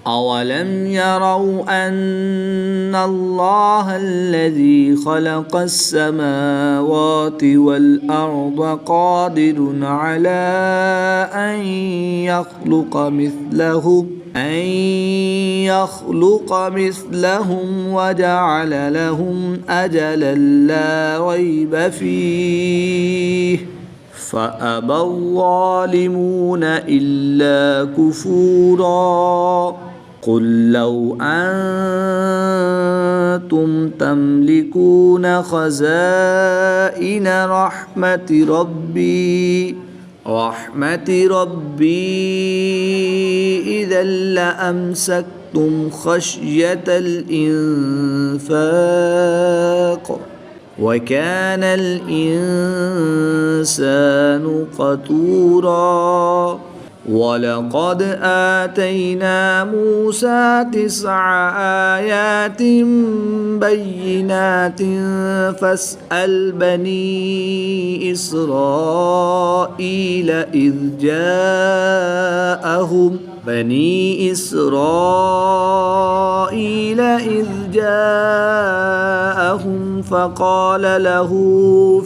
अवलम यरौ अन्ना अल्लाह अल्लज़ी खलक़स समावाति वल अर्द क़ादिरुन अला अन यख़्लुक़ मिस्लहुम वजअल लहुम अजलन ला रैब फ़ीह फ़अबा ज़ालिमून इल्ला कुफ़ूरा क़ुल लौ अंतुम तमलिकून ख़ज़ाइन रहमति रब्बी इज़न लअमसक्तुम ख़श्यतल इंफ़ाक़ वकानल इंसानु क़तूरा वलक़द आतैना मूसा 9 आयातिन बय्यिनातिन फ़स्अल बनी इस्राईल इज़ जाअहुम फ़क़ाल लहू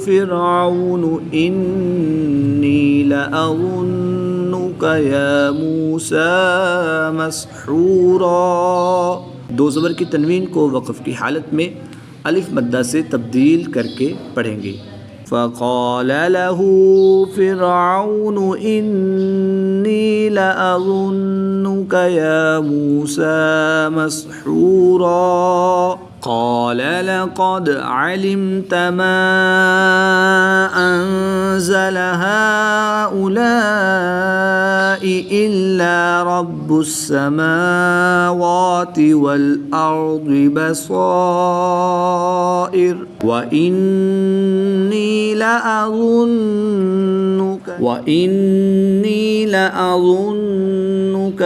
फ़िरऔन इन्नी लअज़ुन्नुका या मूसा मस्हूरा। दो ज़बर की तनवीन को वक़फ़ की हालत में अलिफ मद्दा से तब्दील करके पढ़ेंगे। फ़क़ाल लहू फ़िरऔन इन्नी लअज़ुन्नुका या मूसा मस्हूरा क़ाल लक़द अलिमत मा अनज़ल हाउलाइ इल्ला रब्बुस समावाति वल अर्दि बसाइर व इन्नी लअज़ुन्नुका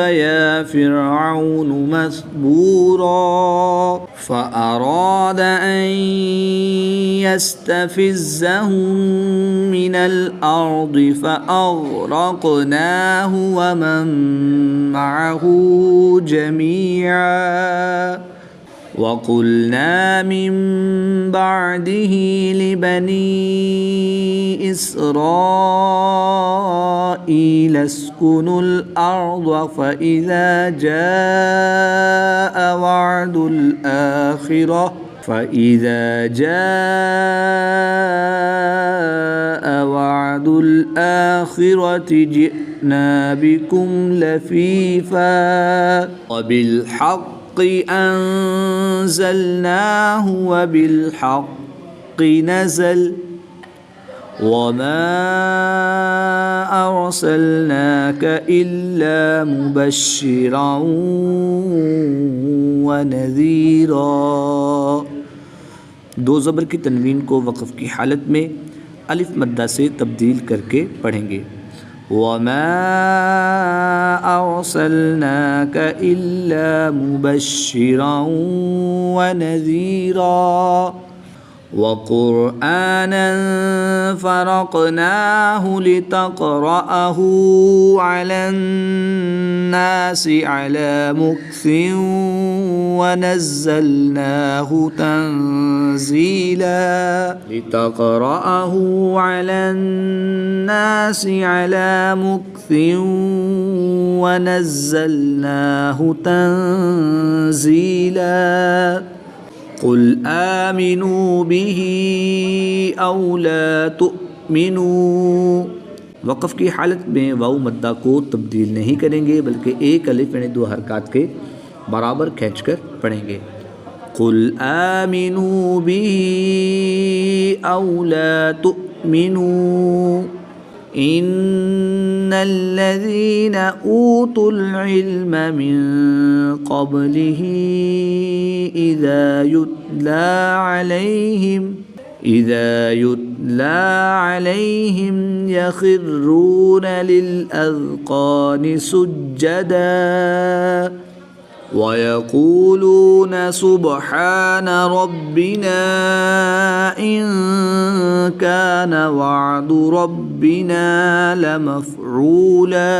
या फ़िरऔन मस्बूरा फ़अराद अन यस्तफ़िज़्ज़हुम मिनल अर्दि फ़अग़रक़नाहु व मन मअहु जमीआ वक़ुल्ना मिन बअदिही लिबनी इस्राईल अस्कुनुल अर्द फ़इज़ा जाअ वअदुल आखिरति जिअना बिकुम लफ़ीफ़ा वबिलहक़्क़ि अंज़लनाहु वबिलहक़्क़ि नज़ल वमा अरसलनाका इल्ला मुबश्शिरन व नज़ीरा। दो ज़बर की तनवीन को वक़फ़ की हालत में अलिफ मद्दा से तब्दील करके पढ़ेंगे। वमा अरसलनाका इल्ला मुबश्शिरन व नज़ीरा वक़ुरआनन फ़रक़नाहु लितक़रअहु अलन्नासि अला मुक्थिन वनज़्ज़लनाहु तंज़ीला क़ुल आमिनू बिही औ ला तुअमिनू। वक़फ़ की हालत में वाव मद्दा को तब्दील नहीं करेंगे बल्कि एक अलिफ यानी 2 हरकत के बराबर खींचकर पढ़ेंगे। क़ुल आमिनू बिही औ ला तुअमिनू इन्नल्लज़ीना ऊतुल इल्म मिन क़ब्लिही इज़ा युत्ला अलैहिम यख़िर्रून लिलअज़क़ानि सुज्जदा वयक़ूलून सुब्हान रब्बिना इन कान वअदु रब्बिना लमफ़ऊला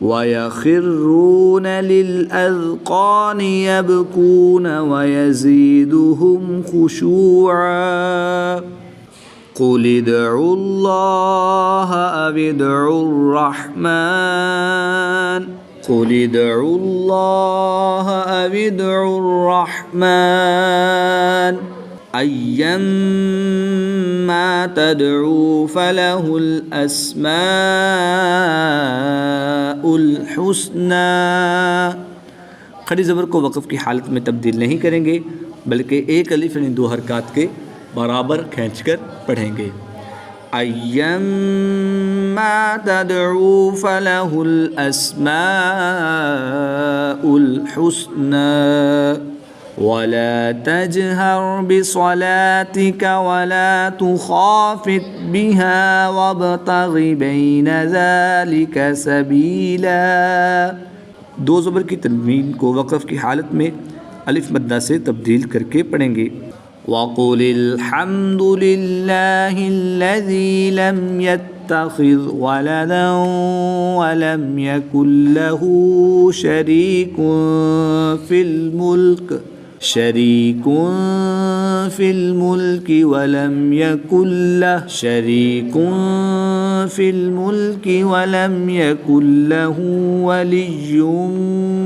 वयखिर्रून लिलअज़क़ान यबकून वयज़ीदुहुम खुशूआ क़ुल उद्उल्लाह अविद्उर्रहमान क़ुल उद्उल्लाह अविद्उर्रहमान अय्यम्मा तदउ फलहुल अस्माउल हुस्ना। खड़ी ज़बर को वक़फ़ की हालत में तब्दील नहीं करेंगे, बल्कि एक अलिफ यानी 2 हरकात के बराबर खींचकर पढ़ेंगे। अय्यम्मा तदउ फलहुल अस्माउल हुस्ना वला तजहर बिसलातिक वला तुखाफित बिहा वब्तगि बैन ज़ालिक सबीला। 2 ज़बर की तनवीन को वक़फ़ की हालत में अलिफ मद्दा से तब्दील करके पढ़ेंगे। वक़ुलिल हम्दुलिल्लाहिल्लज़ी लम यत्तख़िज़ वलदन वलम यकुल लहू शरीकुन फिल मुल्क वलम यकुल लहू वलिय्युम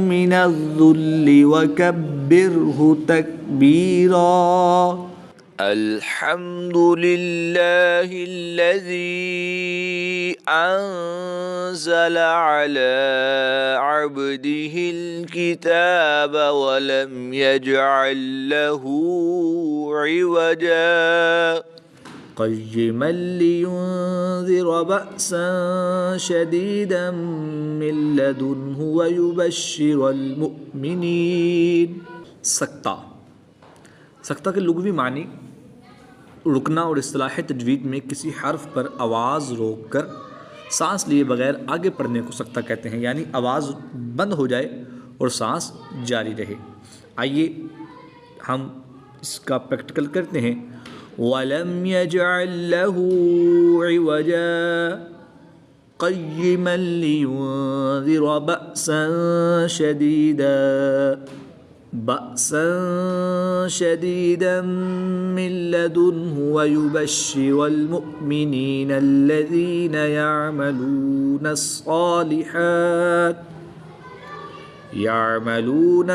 मिनज़्ज़ुल्लि वकब्बिरहु तकबीरा। अल्हम्दुलिल्लाहिल्लज़ी अंज़ला अला अब्दिहिल किताब वलम यजअल लहू इवजा क़य्यिमन लियुनज़िर बअसन शदीदन मिन लदुन्हु वयुबश्शिरल मुमिनीन। सख्ता के लुग़वी मानी रुकना और इस्तिलाह तजवीद में किसी हर्फ पर आवाज़ रोककर सांस लिए बगैर आगे पढ़ने को सख्ता कहते हैं, यानी आवाज़ बंद हो जाए और सांस जारी रहे। आइए हम इसका प्रैक्टिकल करते हैं। वलम यजअल लहू इवजा क़य्यिमन लियुनज़िर बअसन शदीदन मिन लदुन्हु वयुबश्शिरल मुमिनीन अल्लज़ीना यअमलून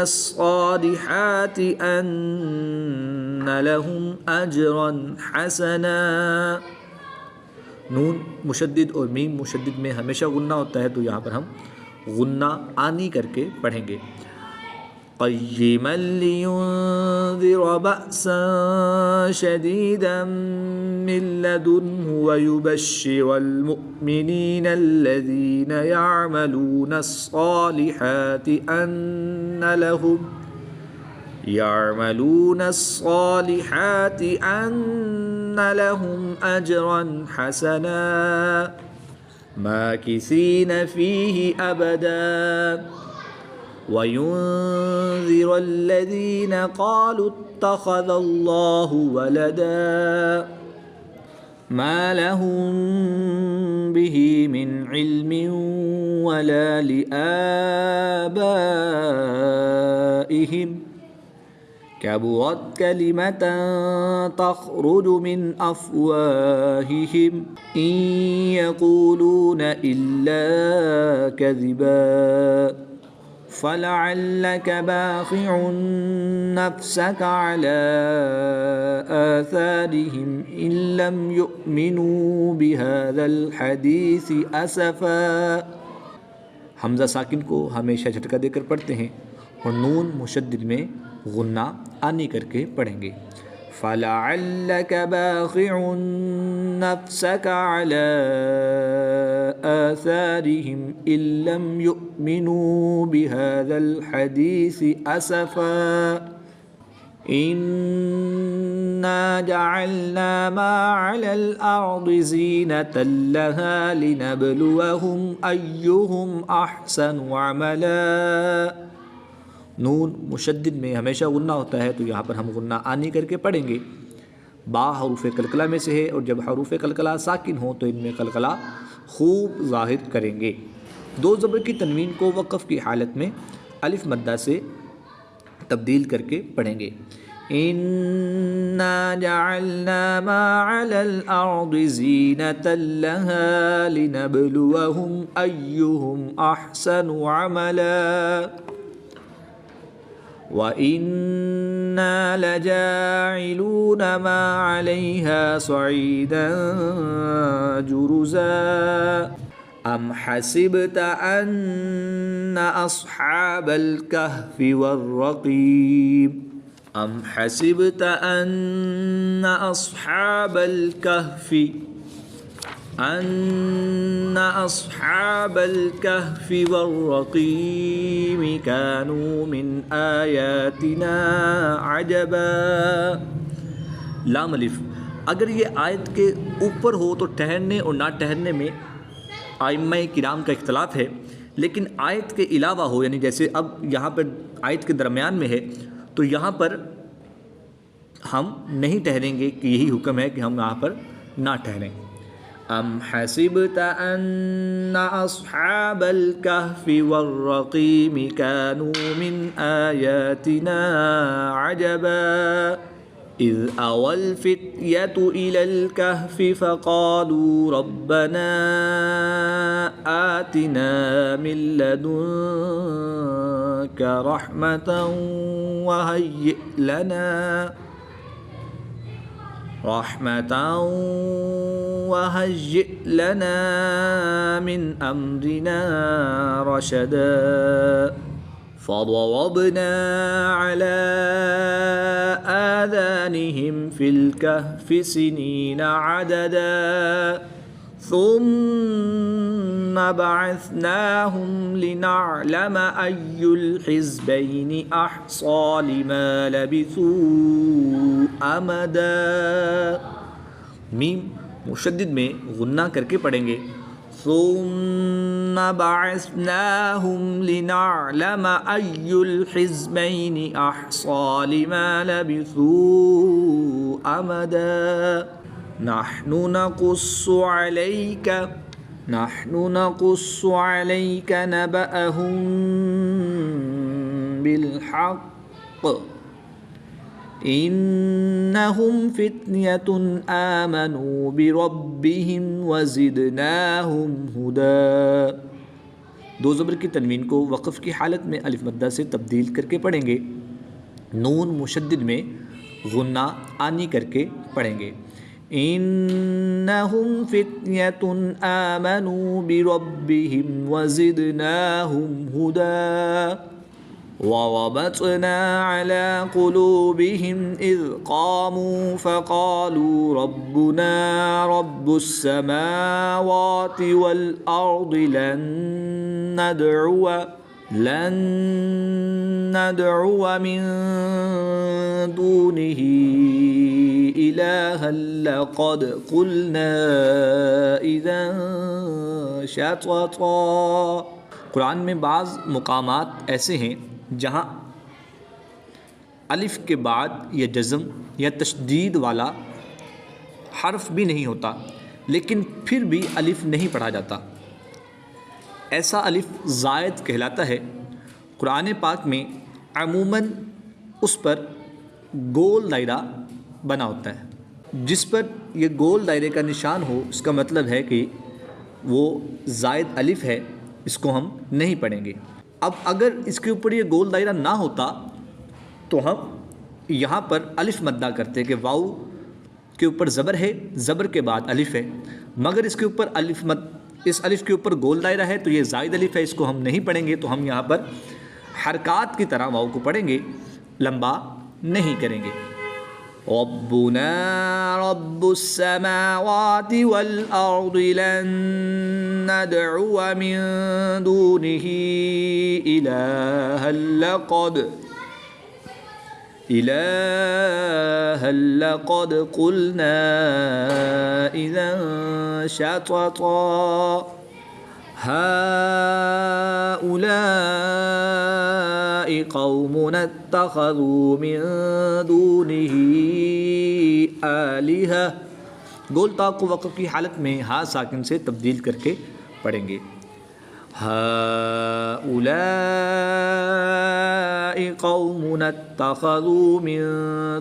अस्सालिहाति अन्न लहुम अजरन हसना। नून मुशद्दिद और मीम मुशद्दिद में हमेशा गुन्ना होता है, तो यहाँ पर हम गुन्ना आनी करके पढ़ेंगे। क़य्यिमन लियुनज़िर बअसन शदीदन मिन लदुन्हु वयुबश्शिरल मुमिनीन अल्लज़ीना यअमलून अस्सालिहाति अन्न लहुम अजरन हसना माकिसीन फ़ीहि अबदा वयुनज़िर अल्लज़ीना क़ालू इत्तख़ज़ल्लाहु वलदा मा लहुम बिही मिन इल्मिन वला लिआबाइहिम कबुरत कलिमतन तख़रुजु मिन अफ़वाहिहिम इन यक़ूलून इल्ला कज़िबा फ़लअल्लक बाख़िउन नफ़्सक अला आसारिहिम इन लम युमिनू बिहाज़ल हदीस असफ़ा। हमज़ा साकिन को हमेशा झटका देकर पढ़ते हैं और नून मुशद्दिद में गुन्ना आनी करके पढ़ेंगे। फ़लअल्लक बाख़िउन नफ़्सक अला आसारिहिम इन लम युमिनू बिहाज़ल हदीस असफ़ा इन्ना जअलना मा अलल अर्दि ज़ीनतन लहा लिनब्लुवहुम अय्युहुम अहसनु अमला। नून मुशद्दिद में हमेशा गुन्ना होता है, तो यहाँ पर हम गुन्ना आनी करके पढ़ेंगे। बा हरूफ़ कलकला में से है और जब हरूफ़ कलकला साकिन हो तो इनमें कलकला खूब ज़ाहिर करेंगे। दो ज़बर की तनवीन को वक़फ़ की हालत में अलिफ मद्दा से तब्दील करके पढ़ेंगे। इन्ना जअलना मा अलल अर्दि ज़ीनतल लहा लिनब्लुवहुम अय्युहुम अहसनु अमला व इन्ना लजाइलून मा अलैहा सईदन जुरुज़ा अम हसिबत अन्ना अस्हाबल कहफ़ि वर्रक़ीम अम हसिबत अन्ना अस्हाबल कहफ़ि वर्रक़ीम कानू मिन आयातिना अजबा। लाम अलिफ अगर ये आयत के ऊपर हो तो ठहरने और ना ठहरने में आइम्मा किराम का इख्तलाफ है, लेकिन आयत के अलावा हो, यानी जैसे अब यहाँ पर आयत के दरमियान में है तो यहाँ पर हम नहीं ठहरेंगे कि यही हुक्म है कि हम यहाँ पर ना ठहरें। अम हसिबत अन्ना अस्हाबल कहफ़ि वर्रक़ीम कानू मिन आयातिना अजबा इज़ अवल फ़ित्यतु इलल कहफ़ि फ़क़ालू रब्बना आतिना मिन लदुनका रहमतन वहय्यि लना मिन अम्रिना रशदा फ़ضरबना अला आज़ानिहिम फ़िल कहफ़ि सिनीना अददा ثم بعثناهم لنعلم أي الحزبين أحصى لما لبثوا أمدا। मीम मुशद्दिद में गुन्ना करके पढ़ेंगे। ثم بعثناهم لنعلم أي الحزبين أحصى لما لبثوا أمدا नहनु नक़ुस्सु अलैका नबअहुम बिलहक़ इन्नहुम फ़ितयतुन आमनू बिरब्बिहिम वज़िदनाहुम हुदा। दो ज़बर की तनवीन को वक़फ़ की हालत में अलिफ मद्दा से तब्दील करके पढ़ेंगे। नून मुशद्दिद में गुन्ना आनी करके पढ़ेंगे। इन्नहुम फ़ितयतुन आमनू बिरब्बिहिम वज़िदनाहुम हुदा वरबतना अला क़ुलूबिहिम इज़ क़ामू फ़क़ालू रब्बुना रब्बुस समावाति वल अर्दि लन नदअुव मिन दूनिही इलाहन लक़द क़ुलना इज़न शतता। कुरान में बाज़ मुकामात ऐसे हैं जहाँ अलिफ़ के बाद या जज़म या तशदीद वाला हर्फ भी नहीं होता, लेकिन फिर भी अलिफ़ नहीं पढ़ा जाता। ऐसा अलिफ़ ज़ायद कहलाता है। कुरान पाक में अमूमन उस पर गोल दायरा बना होता है। जिस पर यह गोल दायरे का निशान हो इसका मतलब है कि वो ज़ायद अलिफ़ है, इसको हम नहीं पढ़ेंगे। अब अगर इसके ऊपर ये गोल दायरा ना होता तो हम यहाँ पर अलिफ़ मद्दा करते कि वाऊ के ऊपर ज़बर है, ज़बर के बाद अलिफ़ है, मगर इसके ऊपर इस अलिफ़ के ऊपर गोल दायरा है तो ये ज़ायद अलिफ़ है, इसको हम नहीं पढ़ेंगे। तो हम यहाँ पर हरकात की तरह वाऊ को पढ़ेंगे, लंबा नहीं करेंगे। रब्बुना रब्बुस समावाति वल अर्दि लन नदअुव मिन दूनिही इलाहन लक़द क़ुलना इज़न शतता हाउलाइ क़ौमुन इत्तख़ज़ू मिन दूनिही आलिहा। गोल ता को वक़फ़ की हालत में हा साकिन से तब्दील करके पढ़ेंगे। हाउलाइ कौमुन इत्तखज़ू मिन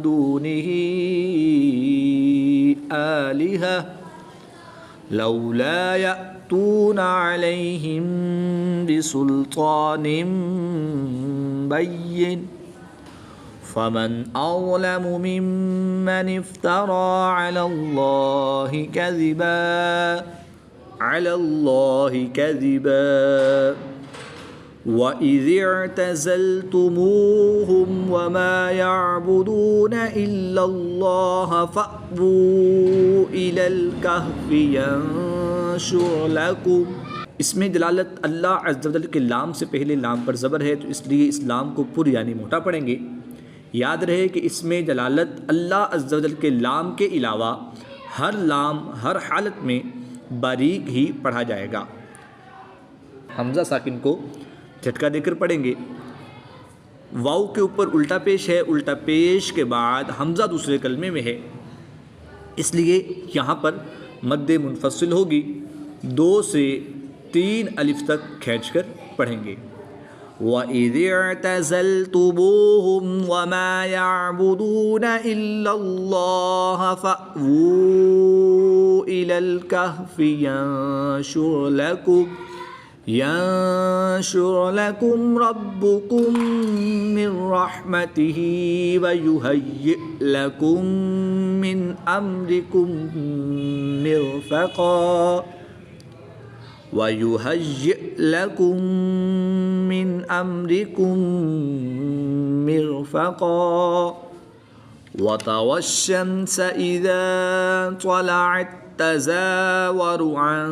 दूनिही आलिहा लौला यअतूना अलैहिम बिसुल्तानिन बय्यिन फमन अज़लमु मिम्मन इफ्तरा अलल्लाहि कज़िबा वइज़ अअतज़लतुमूहुम वमा यअबुदून इल्लल्लाह फ़अवू इलल कहफ़ि यंशुर लकुम। इसमें दलालत अल्लाह अज़्ज़ व जल के लाम से पहले लाम पर ज़बर है, तो इसलिए इस लाम को पुर यानी मोटा पढ़ेंगे। याद रहे कि इसमें दलालत अल्लाह अज़्ज़ व जल के लाम के अलावा हर लाम हर हालत में बारीक ही पढ़ा जाएगा। हमज़ा साकिन को झटका देकर पढ़ेंगे। वाव के ऊपर उल्टा पेश है, उल्टा पेश के बाद हमज़ा दूसरे कलमे में है, इसलिए यहाँ पर मद्दे मुनफसिल होगी। 2 से 3 अलिफ तक खींचकर पढ़ेंगे। वइज़ अअतज़लतुमूहुम वमा यअबुदून इल्लल्लाह फ़अवू इलल कहफ़ि यंशुर लकुम रब्बुकुम मिन रहमतिही वयुहय्यि लकुम मिन अम्रिकुम मिरफ़क़ा वयुहय्यि लकुम मिन अम्रिकुम मिरफ़क़ा वतवश्शम्स इज़ा तलअत तज़ावरु अन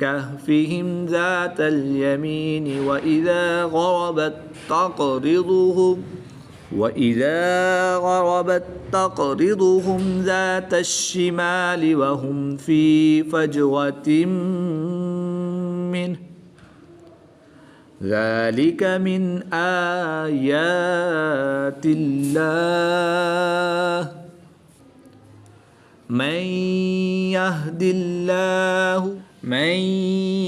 कहफ़िहिम ज़ातल यमीन वइज़ा ग़रबत तक़रिज़ुहुम ज़ातश शिमाल वहुम फ़ी फ़जवतिन मिन्हु ज़ालिक मिन आयातिल्लाह मन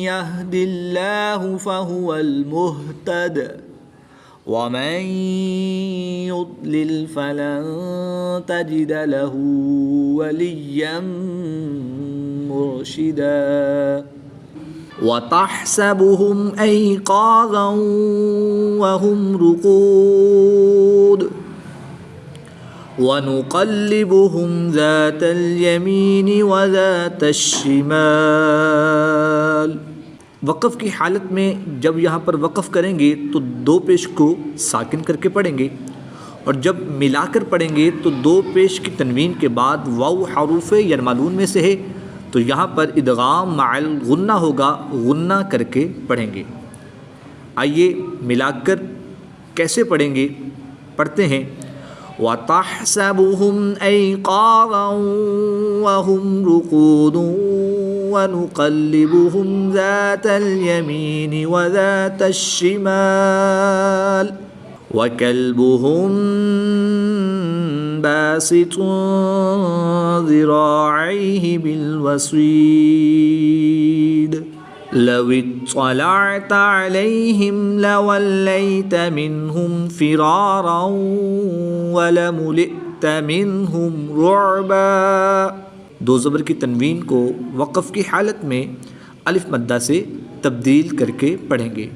यहदिल्लाहु फ़हुवल मुहतद वमन युद्लिल फ़लन तजिद लहू वलिय्यन मुर्शिदा वतहसबुहुम ऐक़ाज़न वहुम रुक़ूद वनुक़ल्लिबुहुम ज़ातल यमीन व ज़ातश शिमाल। वक़फ़ की हालत में जब यहाँ पर वक़फ़ करेंगे तो 2 पेश को साकिन करके पढ़ेंगे, और जब मिलाकर पढ़ेंगे तो 2 पेश की तनवीन के बाद वाव हरूफ़ यरमालून में से है, तो यहाँ पर इदगाम माअल गुन्ना होगा, गुन्ना करके पढ़ेंगे। आइए मिलाकर कैसे पढ़ेंगे, पढ़ते हैं। वतहसबुहुम ऐक़ाज़न वहुम रुक़ूदुन वनुक़ल्लिबुहुम ज़ातल यमीन व ज़ातश शिमाल वकल्बुहुम बासितुन ज़िराअैहि बिलवसीद लौ इत्तलअत अलैहिम लवल्लैत मिनहुम फ़िरारन वलमुलिअत मिनहुम रुअबा। 2 ज़बर की तनवीन को वक़फ़ की हालत में अलिफ मद्दा से तब्दील करके पढ़ेंगे।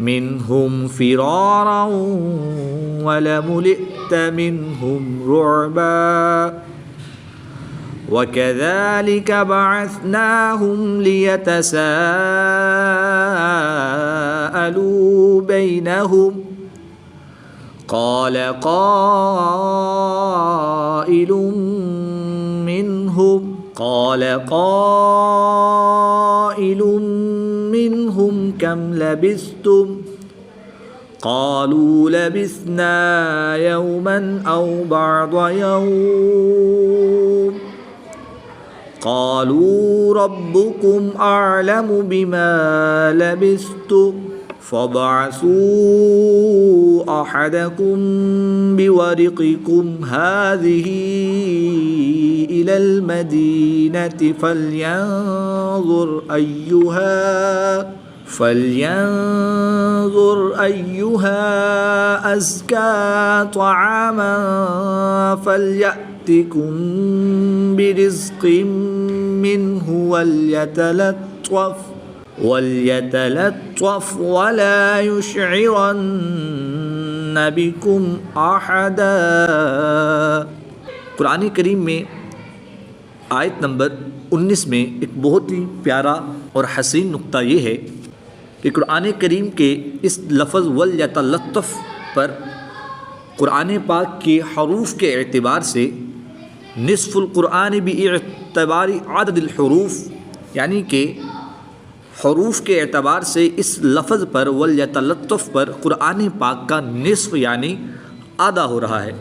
मिनहुम फ़िरारन वलमुलिअत मिनहुम रुअबा वकज़ालिक बअसनाहुम लियतसाअलू बैनहुम क़ाल क़ाइलुम मिनहुम कम लबिस्तुम क़ालू लबिस्ना यौमन औ बअद यौम क़ालू रब्बुकुम अअलमु बिमा लबिस्तुम फ़बअसू अहदकुम बिवरिक़िकुम हाज़िही इलल मदीनति फ़लयंज़ुर फल्यंजुर अय्युहा अज़का तआमा फल्यअतिकुम बिरिज़्क़िम मिन्हु वल्यतलत्वफ़ वला युशइरन्न बिकुम अहदा। कुरान करीम में आयत नंबर 19 में एक बहुत ही प्यारा और हसीन नुक्ता ये है कि कुरान करीम के इस लफ्ज़ वल्यतलत्वफ़ पर कुरान पाक के हरूफ के एतबार से निस्फ़ुल कुरान बिएतबारी आददिल हुरूफ, यानी कि हरूफ के एतबार से इस लफ्ज़ पर वल्यतलत्वफ़ पर कुरान पाक का निस्फ़ यानी आधा हो रहा है।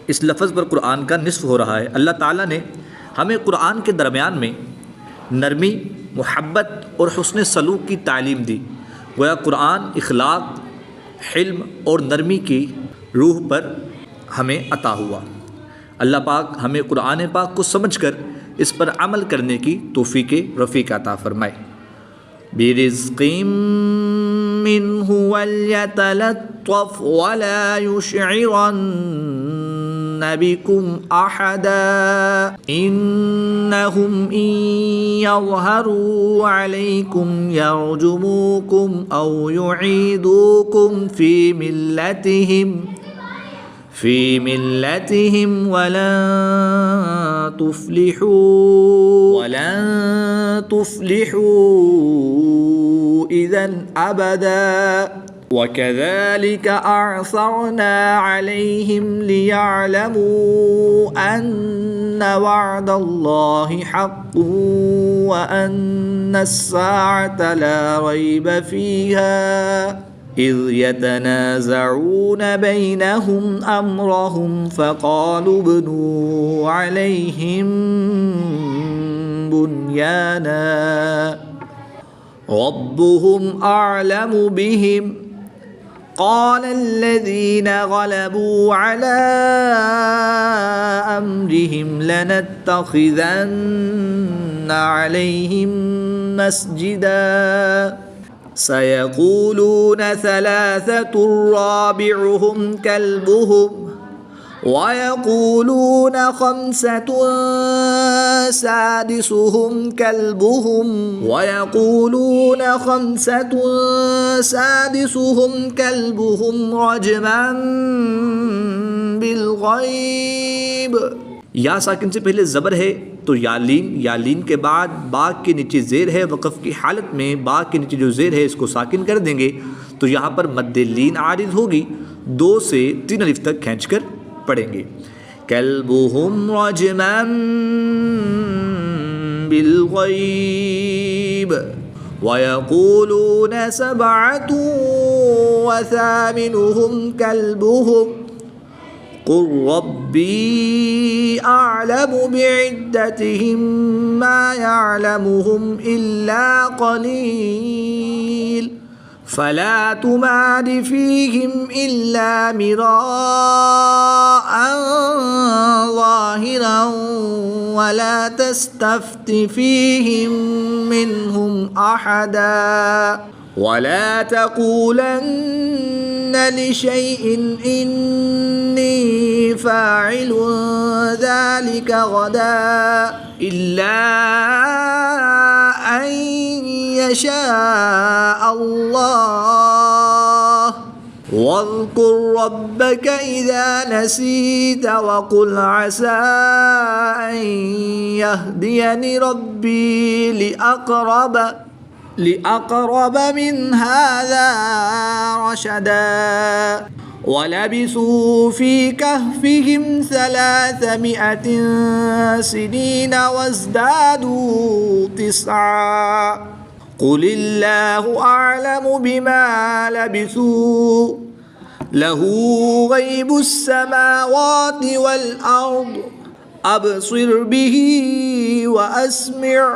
इस लफ्ज़ पर कुरान का निस्फ़ हो रहा है। अल्लाह ताला ने हमें कुरान के दरमियान में नरमी, मोहब्बत और हुस्न सलूक की तालीम दी। गोया कुरान इखलाक, हिल्म और नरमी की रूह पर हमें अता हुआ। अल्लाह पाक हमें कुरान पाक को समझकर इस पर अमल करने की तौफ़ीक़ रफ़ीक़ अता फ़रमाए। बिरिज़्क़िम मिन्हु वल्यतलत्वफ़ वला युशइरन्न बिकुम अहदा इन्नहुम इन यज़हरू अलैकुम यरजुमूकुम औ युईदूकुम फ़ी मिल्लतिहिम वलन तुफ़्लिहू इज़न अबदा वकज़ालिक अअसरना अलैहिम लियअलमू अन्न वअदल्लाहि हक़्क़ुन व अन्नस्साअत ला रैब फ़ीहा इज़ यतनाज़ऊन बैनहुम अम्रहुम फ़क़ालू इब्नू अलैहिम बुन्याना रब्बुहुम अअलमु बिहिम क़ालल्लज़ीन ग़लबू अला अम्रिहिम लनत्तख़िज़न्न अलैहिम मस्जिदा सयक़ूलून सलासतुर राबिउहुम कल्बुहुम वयक़ूलून ख़म्सतुन सादिसुहुम कल्बुहुम रजमन बिलग़ैब। या साकिन से पहले ज़बर है तो यालीन के बाद बाग के नीचे ज़ेर है। वक़फ़ की हालत में बाग के नीचे जो ज़ेर है इसको साकिन कर देंगे तो यहाँ पर मद्दे लीन आरिज़ होगी। 2 से 3 अलिफ तक खींच कर पढ़ेंगे। कल्बुहुम रजमन बिलग़ैब वयक़ूलून सबअतुन व सामिनुहुम कल्बुहुम क़ुल रब्बी अअलमु बिइद्दतिहिम मा यअलमुहुम इल्ला क़लील फ़ला तुमार फ़ीहिम इल्ला मिराअन ज़ाहिरन वला तस्तफ़्ति फ़ीहिम मिन्हुम अहदा वला तक़ूलन्न लिशैइन इन्नी फ़ाइलुन ज़ालिक गदा इल्ला अन यशाअ अल्लाह वज़्कुर रब्बक इज़ा नसीत वक़ुल असा अन यहदियनि रब्बी लिअक़रब मिन हाज़ा रशदा वलबिसू फ़ी कहफ़िहिम 300 सिनीन वज़दादू 9 क़ुलिल्लाहु अअलमु बिमा लबिसू लहू ग़ैबुस समावाति वल अर्द अबसिर बिही व अस्मिअ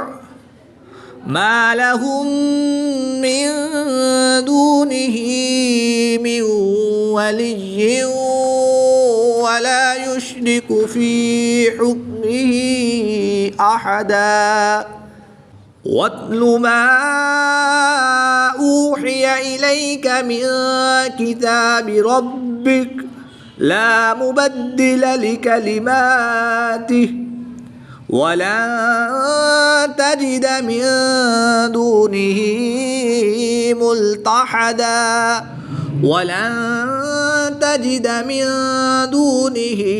मा लहुम मिन दूनिही मिन वलिय्यिन वला युश्रिकु फ़ी हुक्मिही अहदा। वत्लु मा ऊहिया इलैका मिन किताबि रब्बिक ला मुबद्दिल लिकलिमातिहि वलन तजिद मिन दूनिही मुल्तहदा वलन तजिद मिन दूनिही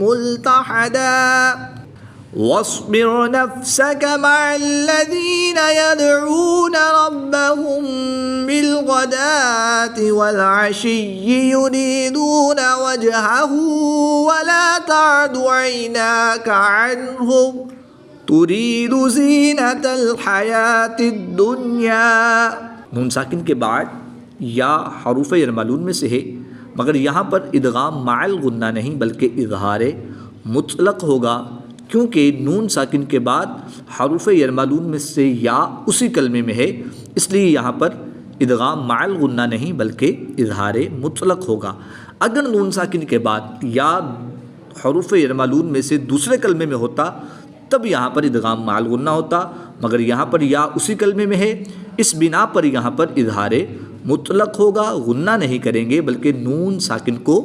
मुल्तहदा वस्बिर नफ्सक मअल्लज़ीन यदऊन रब्बहुम बिलगदाति वलअशिय्यि युरीदून वजहहु वला तअदु ऐनाक अन्हुम तुरीदु ज़ीनतल हयातिद दुनिया। नून साकिन के बाद या हरूफ यरमलून में से है, मगर यहाँ पर इदगाम माअल गुन्ना नहीं बल्कि इज़हार मुतलक होगा, क्योंकि नून साकिन के बाद हरूफ यरमलून में से या उसी कलमे में है, इसलिए यहाँ पर इदगाम माअल गुन्ना नहीं बल्कि इज़हार मुतलक होगा। अगर नून साकिन के बाद या हरूफ यरमलून में से दूसरे कलमे में होता तब यहाँ पर इदगाम माअल गुन्ना होता, मगर यहाँ पर या उसी कलमे में है, इस बिना पर यहाँ पर इज़हार मुतलक होगा, गुन्ना नहीं करेंगे बल्कि नून साकिन को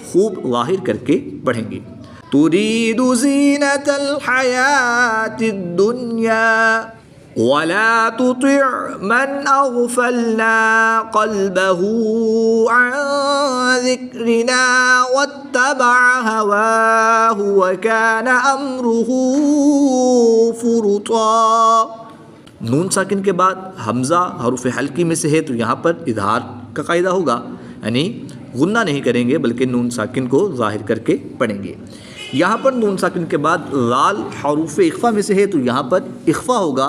खूब ज़ाहिर करके पढ़ेंगे। तुरीदु ज़ीनतल हयातिद दुनिया वला तुतिअ मन अग़फ़लना क़ल्बहु अन ज़िक्रिना वत्तबअ हवाहु वकान अम्रुहु फ़ुरुता। नून साकिन के बाद हमज़ा हरूफ हल्की में से है तो यहाँ पर इज़हार का कायदा होगा, यानी गुन्ना नहीं करेंगे बल्कि नून साकिन को ज़ाहिर करके पढ़ेंगे। यहाँ पर नून साकिन के बाद लाल हरूफ इख्फ़ा में से है तो यहाँ पर इख्फ़ा होगा,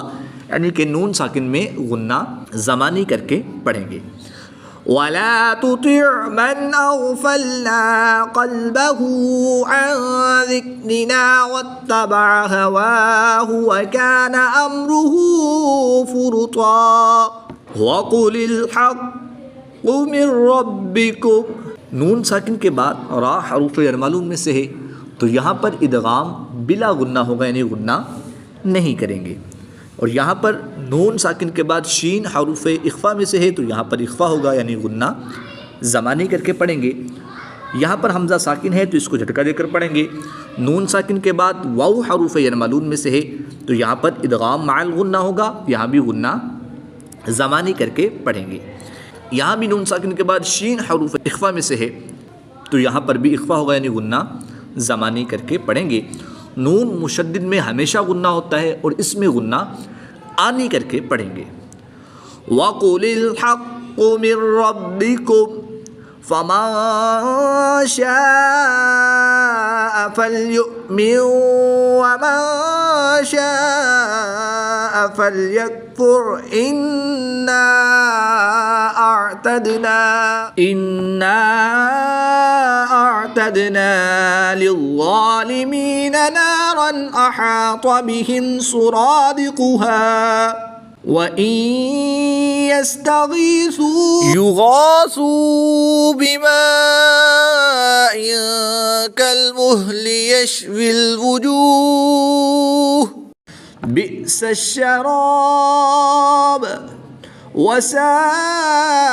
यानी कि नून साकिन में गुन्ना ज़मानी करके पढ़ेंगे। वला तुतिअ मन अग़फ़लना क़ल्बहु अन ज़िक्रिना वत्तबअ हवाहु वकान अम्रुहु फ़ुरुता वक़ुलिल हक़्क़ु मिन रब्बिकुम। नून साकिन के बाद रा हरूफ यरमलून में से है तो यहाँ पर इदगाम बिला गुन्ना होगा, यानी गुन्ना नहीं करेंगे। और यहाँ पर नून साकिन के बाद शीन हरूफ इख्फ़ा में से है तो यहाँ पर इख्फ़ा होगा, यानी गुन्ना ज़मानी करके पढ़ेंगे। यहाँ पर हमज़ा साकिन है तो इसको झटका देकर पढ़ेंगे। नून साकिन के बाद वाव हरूफ यरमलून में से है तो यहाँ पर इदगाम माअल गुन्ना होगा, यहाँ भी गुन्ना ज़मानी करके पढ़ेंगे। यहाँ भी नून साकिन के बाद शीन हरूफ इख्फ़ा में से है तो यहाँ पर भी इख्फ़ा होगा, यानी गुन्ना ज़मानी करके पढ़ेंगे। नून मुशद्दिद में हमेशा गुन्ना होता है और इसमें गुन्ना आनी करके पढ़ेंगे। वक़ुलिल हक़्क़ु मिन रब्बिकुम फमन शाअ फल्युमिन वमन शाअ फल्यकफुर इन्ना अअतदना लिज़्ज़ालिमीन नारन अहात बिहिम सुरादिक़ुहा वइन यस्तगीसू युगासू बिमाइन कल्मुहलि यश्विल वुजूह बि'सश्शराब वसाअत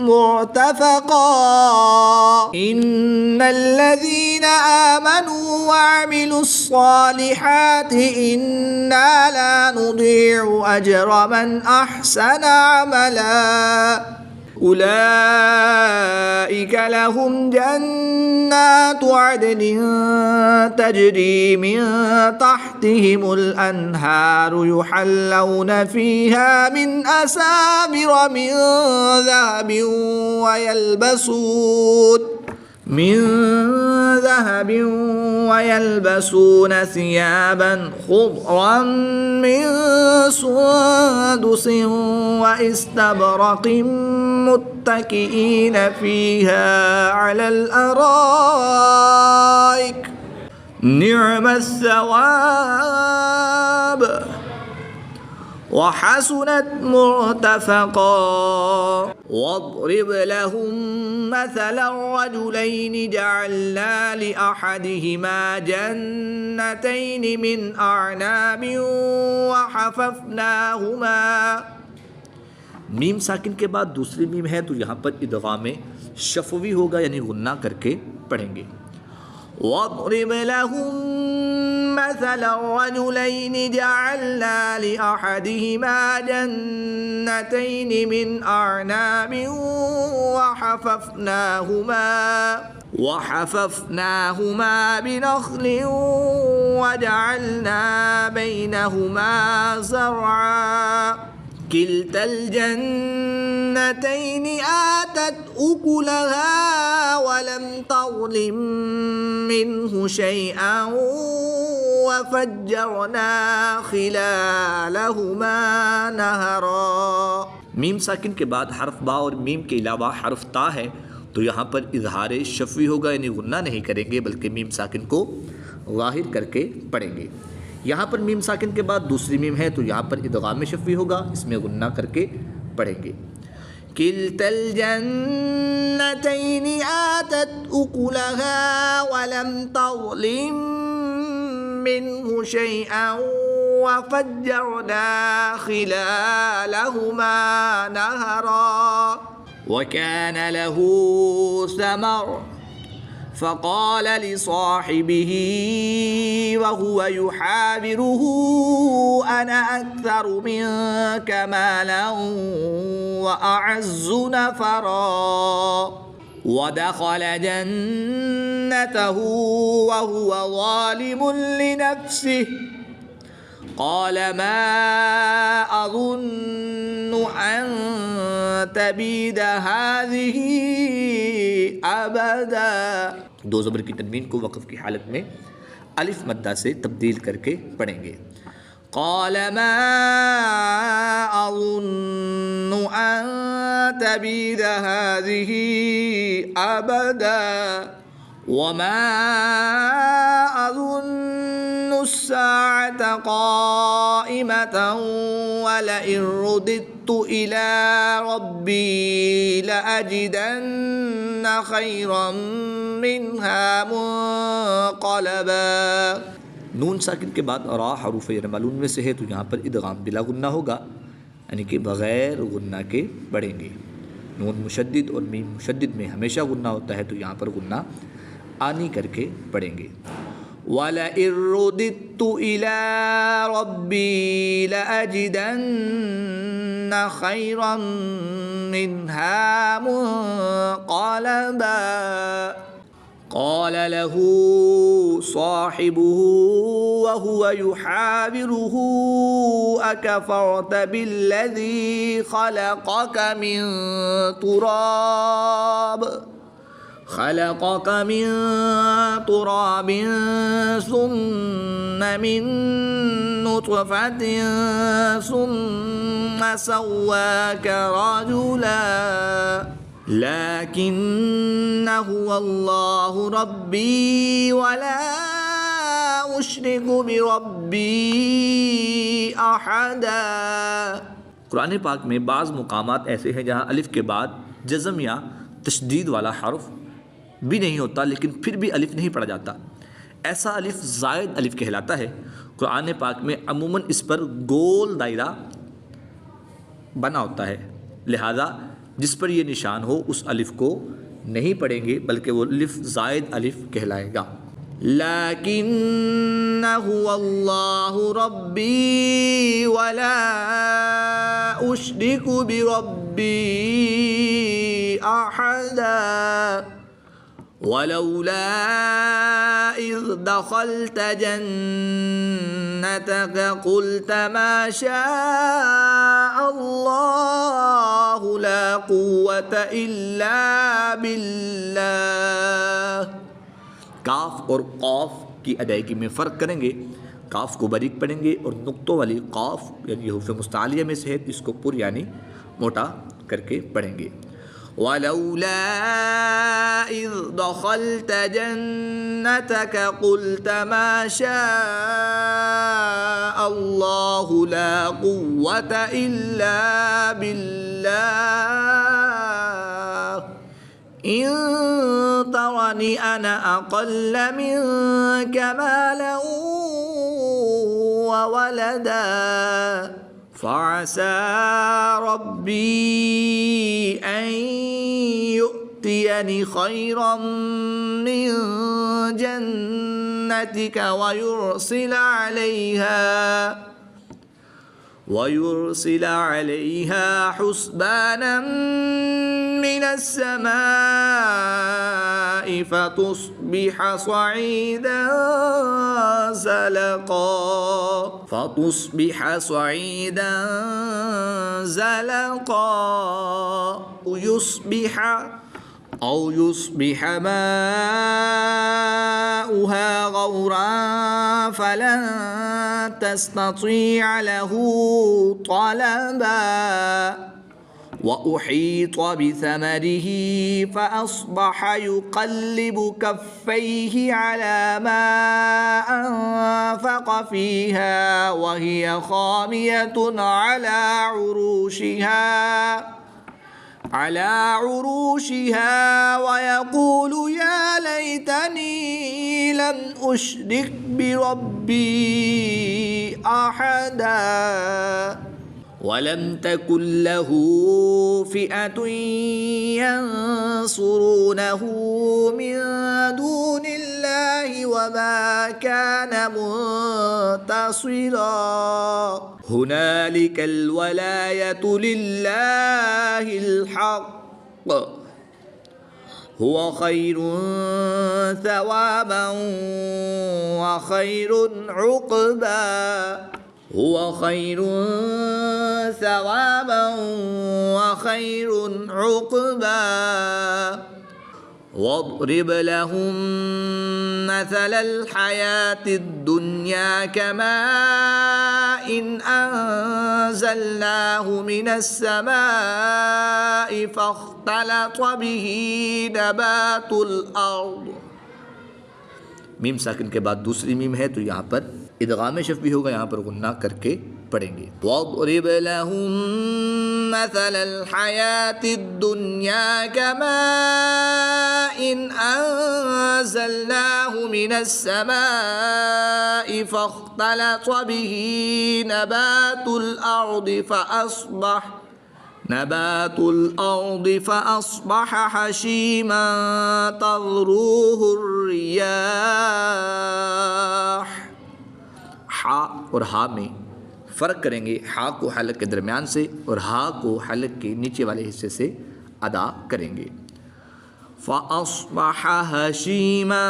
मुर्तफ़क़ा इन्नल्लज़ीना आमनू वअमिलुस्सालिहाति इन्ना ला नुदीअु अज्र मन अहसना अमला उलाइका लहुम जन्नातु अदनिन तजरी मिन तहतिहिमुल अन्हारु युहल्लौना फीहा मिन असाबिर मिन ज़हबिन वयल्बसून सियाबन खुद्रन मिन सुंदुसिन वइस्तबरक़िन मुत्तकिईन फीहा अलल अराइक निअमस्सवाब वहसुनत मुर्तफ़क़ा। वज़रिब लहुम मसलन रजुलैनि जअलना लिअहदिहिमा जन्नतैनि मिन अअनाबिन व हफ़फ़नाहुमा। मीम साकिन के बाद दूसरी मीम है तो यहाँ पर इदगाम शफ़वी होगा, यानी गुन्ना करके पढ़ेंगे। वज़रिब लहुम मसलन रजुलैनि जअलना लिअहदिहिमा जन्नतैनि मिन अअनाबिन वहफ़फ़नाहुमा बिनख़लिन वजअलना बैनहुमा ज़रआ किल्तल जन्नतैनि आतत उकुलहा वलम तज़लिम मिन्हु शैअन वफ़ज्जरना खिलालहुमा नहरा। मीम साकिन के बाद हर्फ बा और मीम के अलावा हर्फ ता है तो यहाँ पर इज़हार शफ़वी होगा, यानी गुन्ना नहीं करेंगे बल्कि मीम साकिन को ज़ाहिर करके पढ़ेंगे। यहाँ पर मीम साकिन के बाद दूसरी मीम है तो यहाँ पर इदगाम शफ़वी होगा, इसमें गुन्ना करके पढ़ेंगे। किल्तल जन्नतैनि आतत उकुलहा वलम तज़लिम मिन्हु शैअन वफ़ज्जरना खिलालहुमा नहरा वकान लहू समर फ़क़ाल लिसाहिबिही वहुव युहाविरुहु अना अक्सरु मिन्क मालन व अअज़्ज़ु नफ़रा वदख़ल जन्नतहु वहुव ज़ालिमुन लिनफ़्सिहि क़ाल मा अज़ुन्नु अन तबीद हाज़िही अबदा। दो ज़बर की तनवीन को वक़फ़ की हालत में अलिफ मद्दा से तब्दील करके पढ़ेंगे। क़ाल मा अज़ुन्नु अन तबीद हाज़िही अबदा वमा अज़ुन्नु अस्साअत क़ाइमतन वलइन रुदित्तु इला रब्बी लअजिदन्न खैरन मिन्हा मुन्क़लबा। नून साकिन के बाद रा हरूफ यरमलून में से है तो यहाँ पर इदगाम बिला गुन्ना होगा, यानी कि बग़ैर गुन्ना के पढ़ेंगे। नून मुशद्दिद और मीम मुशद्दिद में हमेशा गुन्ना होता है तो यहाँ पर गुन्ना आनी करके पढ़ेंगे। वलइन रुदित्तु इला रब्बी लअजिदन्न खैरन मिन्हा मुन्क़लबा। क़ाल लहू साहिबुहु वहुव युहाविरुहु अकफ़रत बिल्लज़ी ख़लक़क मिन तुराबिन सुम्म मिन नुत्फ़तिन सुम्म सव्वाक रजुला लकिन्न हुवल्लाहु रब्बी वला उश्रिकु बिरब्बी अहदा। कुरान पाक में बाज़ मुकामात ऐसे हैं जहाँ अलिफ़ के बाद जज़म या तशदीद वाला हर्फ भी नहीं होता लेकिन फिर भी अलिफ़ नहीं पढ़ा जाता। ऐसा अलिफ़ ज़ायद अलिफ़ कहलाता है। कुरान पाक में अमूमन इस पर गोल दायरा बना होता है, लिहाजा जिस पर यह निशान हो उस अलिफ़ को नहीं पढ़ेंगे बल्कि वो अलिफ़ ज़ायद अलिफ़ कहलाएगा। लकिन्न हुवल्लाहु रब्बी वला उश्रिकु बिरब्बी अहदा वलौला इज़ दख़ल्त जन्नतक क़ुल्त मा शाअल्लाहु ला क़ुव्वत इल्ला बिल्लाह। काफ और क़ाफ की अदायगी में फ़र्क करेंगे। काफ को बारीक पढ़ेंगे और नुक्तों वाली काफ यानी हुरूफ़ मुस्तालिया में से है इसको पुर यानी मोटा करके पढ़ेंगे। वलौला इज़ दखलत जन्नतक क़ुल्त मा शाअ अल्लाहु ला क़ुव्वत इल्ला बिल्लाह इन तरनी अना अक़ल्ल मिनक मालन व वलदा फ़असा रब्बी अन युअतियनी खैरम मिन जन्नतिक वयुरसिल अलैहा हुस्बाना मिन अस्समाइ फतुस्बिह सईदन ज़लक़ा أو يصبح ماؤها غورا فلن تستطيع له طلبا وأحيط بثمره فأصبح يقلب كفيه على ما أنفق فيها وهي خامية على عروشها ويقول يا ليتني لم أشرك بربي أحدا ولم تكن له فئة ينصرونه من دون الله وما كان منتصرا هنالك الولاية لله الحق هو خير ثوابا وخير عقبا واضرب لهم مثل الحياة الدنيا كماء أنزلناه من السماء فاختلط به نبات الأرض मीम साकिन के बाद दूसरी मीम है तो यहाँ पर इदगाम शफ भी होगा, यहाँ पर गुन्ना करके पढ़ेंगे। वज़रिब लहुम मसलल हयातिद दुन्या कमाइन अंज़लनाहु मिनस समाइ फ़ख्तलत बिही नबातुल अर्दि फ़अस्बह हशीमा तज़रूहुर रियाह। हा और हा में फ़र्क करेंगे, हा को हलक के दरमियान से और हा को हलक के नीचे वाले हिस्से से अदा करेंगे। फ़अस्बह हशीमा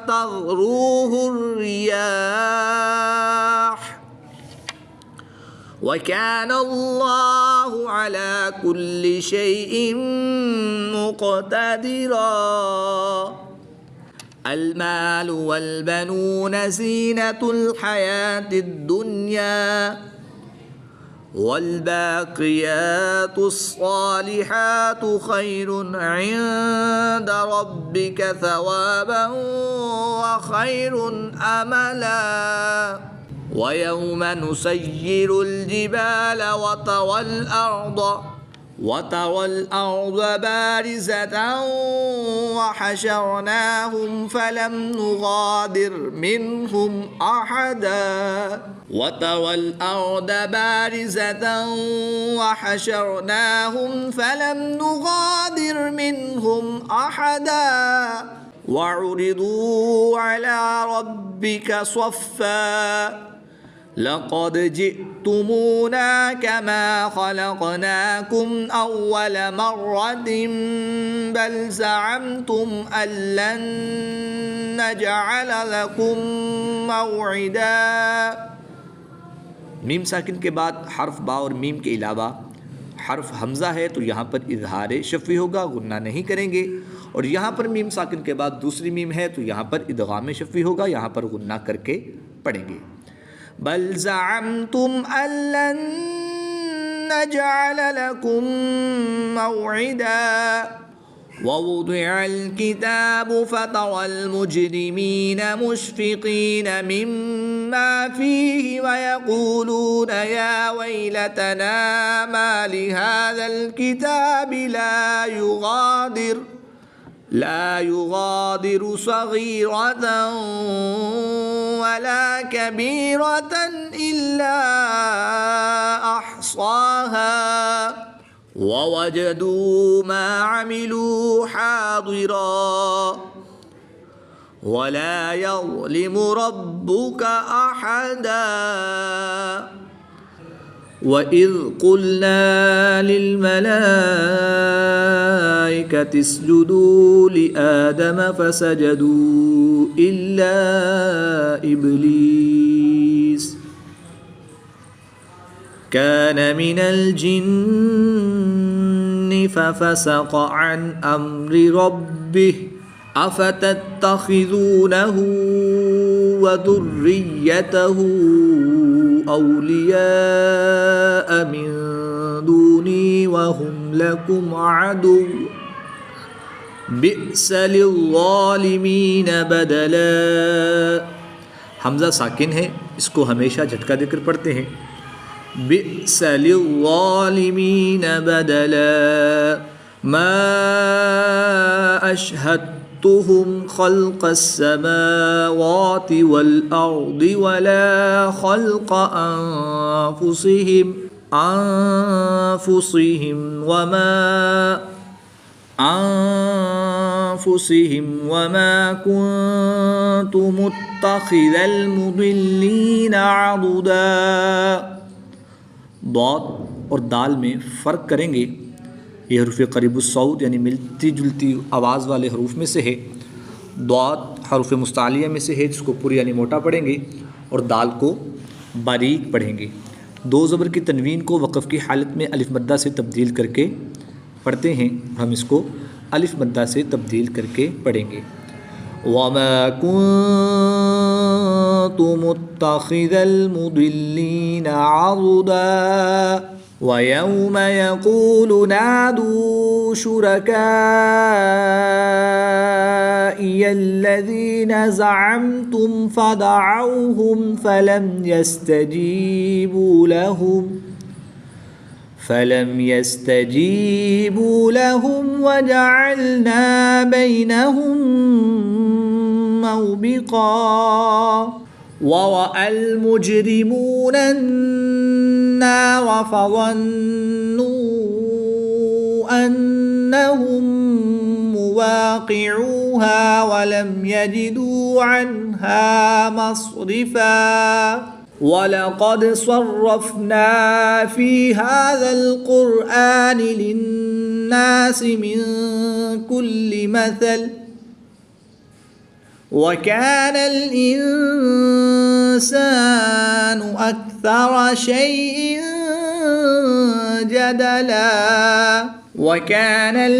तज़रूहुर रियाह वकान अल्लाहु अला कुल्लि शैइन मुक़तदिरा। المال والبنون زينة الحياة الدنيا والباقيات الصالحات خير عند ربك ثوابا وخير أملا ويوم نسير الجبال وترى الأرض بارزة وحشرناهم فلم نغادر منهم أحدا وعرضوا على ربك صفا لقد جئتمونا كما خلقناكم أول مرة بل زعمتم أن لن نجعل لكم موعدا। मीम साकिन के बाद हर्फ बा और मीम के अलावा हर्फ हमज़ा है तो यहाँ पर इज़हार शफ़ी होगा, गुन्ना नहीं करेंगे। और यहाँ पर मीम साकिन के बाद दूसरी मीम है तो यहाँ पर इदगाम शफ़ी होगा, यहाँ पर गुन्ना करके पढ़ेंगे। बल ज़अमतुम अल्लन نجعل لكم موعدا ووضع الكتاب فترى المجرمين مشفقين مما فيه ويقولون يا ويلتنا ما لهذا الكتاب لا يغادر صغيرة ولا كبيرة إلا أحصاها ووجدوا ما عملوا حاضرا ولا يظلم ربك أحدا وإذ قلنا للملائكة اسجدوا لآدم فسجدوا إلا إبليس كان من الجن ففسق عن أمر ربه أفتتخذونه وذريته أولياء من دوني وهم لكم عدو بئس للظالمين بدلا। हमजा साकिन है, इसको हमेशा झटका देकर पढ़ते हैं। बिअस लिज़्ज़ालिमीन बदला मा अशहदतुहुम खल्क़स समावाति वल अर्दि वला खल्क़ أنفسهم وما كنت متخذ المضلين عضدا। दौत और दाल में फ़र्क करेंगे। ये हरूफ क़रीबुस्सौत यानी मिलती जुलती आवाज़ वाले हरूफ में से है। दौत हरूफ मुस्तालिया में से है, जिसको पुर यानी मोटा पढ़ेंगे, और दाल को बारीक पढ़ेंगे। दो ज़बर की तनवीन को वक़फ़ की हालत में अलिफ मद्दा से तब्दील करके पढ़ते हैं। हम इसको अलिफ मद्दा से तब्दील करके पढ़ेंगे। वमा कुन्तु मुत्तखिज़ल मुदिल्लीन अज़दा वयौम यक़ूलु नादू शुरकाइयल्लज़ीन ज़अमतुम फदअऊहुम फलम यस्तजीबू लहुम वजअलना बैनहुम मौबिक़ा वरअल मुजरिमून अन्नार फज़न्नू अन्नहुम मुवाक़िऊहा वलम यजिदू अन्हा मस्रिफ़ा वलक़द सर्रफ़ना फ़ी हाज़ल क़ुरआन लिन्नासि मिन कुल्लि मसल वकानल इंसानु अक्सर शैइन जदला वकानल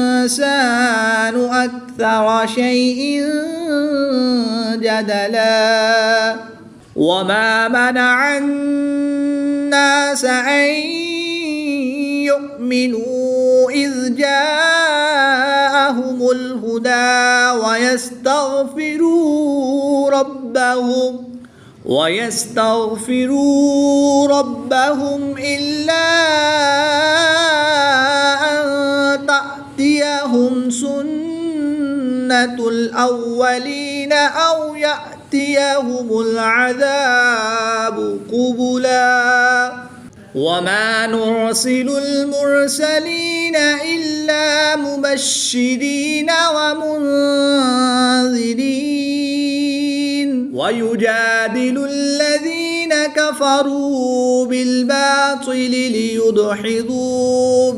इंसानु अक्सर शैइन जदला वमा मनअ अन्नास अन युमिनू इज़ जाअहुमुल हुदा वयस्तग़फिरू रब्बहुम इल्ला अन तअतियहुम सुन्नतुल अव्वलीन औ यअतियहुमुल अज़ाबु क़ुबुला वमा नुरसिलुल मुरसलीन इल्ला मुबश्शिरीन व मुन्ज़िरीन वयुजादिलुल्लज़ीन कफ़रू बिल्बातिलि लियुदहिदू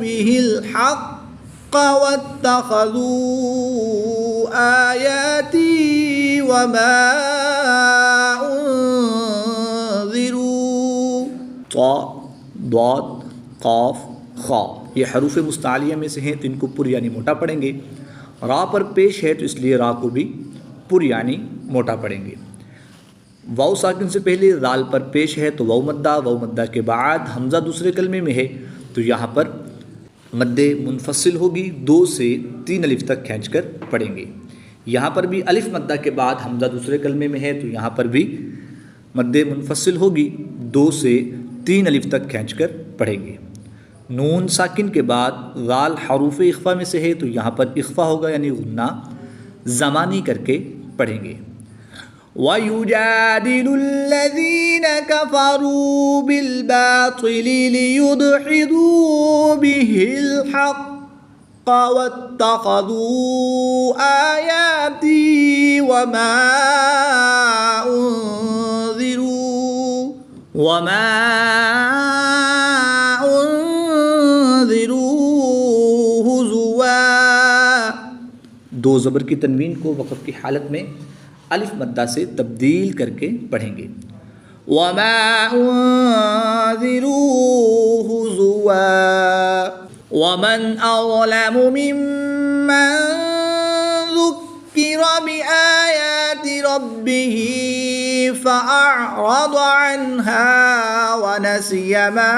बिहिल हक़्क़ वत्तख़ज़ू आयाती वमा उन्ज़िरू। द्वाद क़ाफ ख़ा ये हरूफ मुस्तालिया में से हैं, तो इनको पुर यानी मोटा पढ़ेंगे। रा पर पेश है तो इसलिए रा को भी पुर यानी मोटा पढ़ेंगे। वाव साकिन से पहले दाल पर पेश है तो वाव मद्दा के बाद हमज़ा दूसरे कलमे में है तो यहाँ पर मद्दे मुनफसिल होगी, 2 से 3 अलिफ तक खींचकर पढ़ेंगे। यहाँ पर भी अलिफ मद्दा के बाद हमज़ा दूसरे कलमे में है तो यहाँ पर भी मद्दे मुनफसिल होगी, 2 से 3 अलिफ तक खींचकर पढ़ेंगे। नून साकिन के बाद गाल हरूफ इख्फा में से है तो यहाँ पर इख्फा होगा यानी गुन्ना ज़मानी करके पढ़ेंगे। वयुजादिलुल्लज़ीन कफ़रू बिलबातिलि लियुदहिदू बिहिल हक़्क़ वत्तख़ज़ू आयाती वमा उन्ज़िरू हुज़ुवा। 2 ज़बर की तनवीन को वक़फ़ की हालत में अलिफ मद्दा से तब्दील करके पढ़ेंगे। वमा उन्ज़िरू हुज़ुवा वमन अज़लमु मिम्मन ज़ुक्किर बिआयाति रब्बिही फ़अअरज़ अन्हा वनसिय मा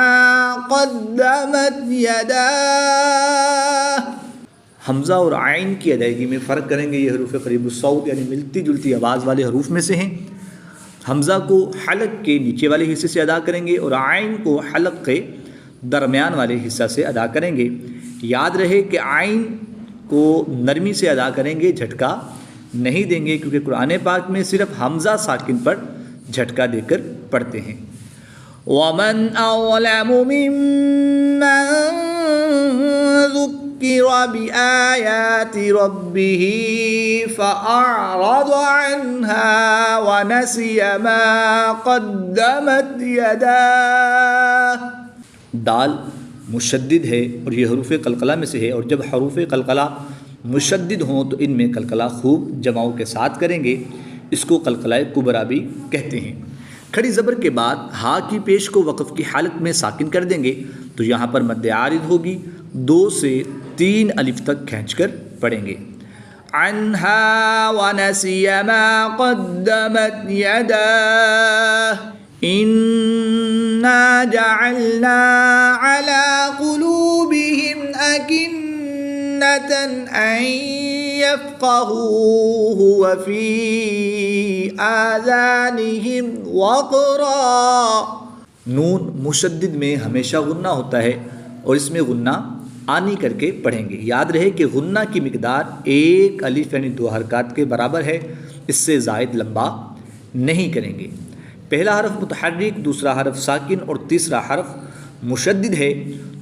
क़द्दमत यदाह। हमज़ा और आइन की अदायगी में फ़र्क करेंगे। ये हरूफ क़रीबुस सौत यानी मिलती जुलती आवाज़ वाले हरूफ में से हैं। हमज़ा को हलक के नीचे वाले हिस्से से अदा करेंगे और आइन को हलक के दरमियान वाले हिस्सा से अदा करेंगे। याद रहे कि आइन को नरमी से अदा करेंगे, झटका नहीं देंगे, क्योंकि कुरान पाक में सिर्फ हमज़ा साकिन पर झटका देकर पढ़ते हैं। वमन अज़लमु मिम्मन ज़ुक्किर बिआयाति रब्बिही फ़अअरज़ अन्हा वनसिय मा क़द्दमत यदाह। दाल मुशद्दिद है और ये हरूफ कलकला में से है, और जब हरूफ कलकला मुशद्दिद हों तो इनमें कलकला खूब जमाओं के साथ करेंगे। इसको कलकलाए कुबरा भी कहते हैं। खड़ी ज़बर के बाद हा की पेश को वक़फ़ की हालत में साकिन कर देंगे तो यहाँ पर मद्दे आरिद होगी, 2 से 3 अलिफ तक खींचकर पढ़ेंगे। अन्हा वनसिय मा क़द्दमत यदाह इन्ना जअलना अला क़ुलूबिहिम अकिन्नतन अन यफ़क़हूहु व फ़ी आज़ानिहिम वक़रा। नून मुशद्दिद में हमेशा गुन्ना होता है और इसमें गुन्ना आनी करके पढ़ेंगे। याद रहे कि गुन्ना की मिकदार 1 अलिफ यानी 2 हरकत के बराबर है, इससे ज़ायद लंबा नहीं करेंगे। पहला हरफ मुतहर्रिक, दूसरा हरफ साकिन और तीसरा हरफ मुशद्दिद है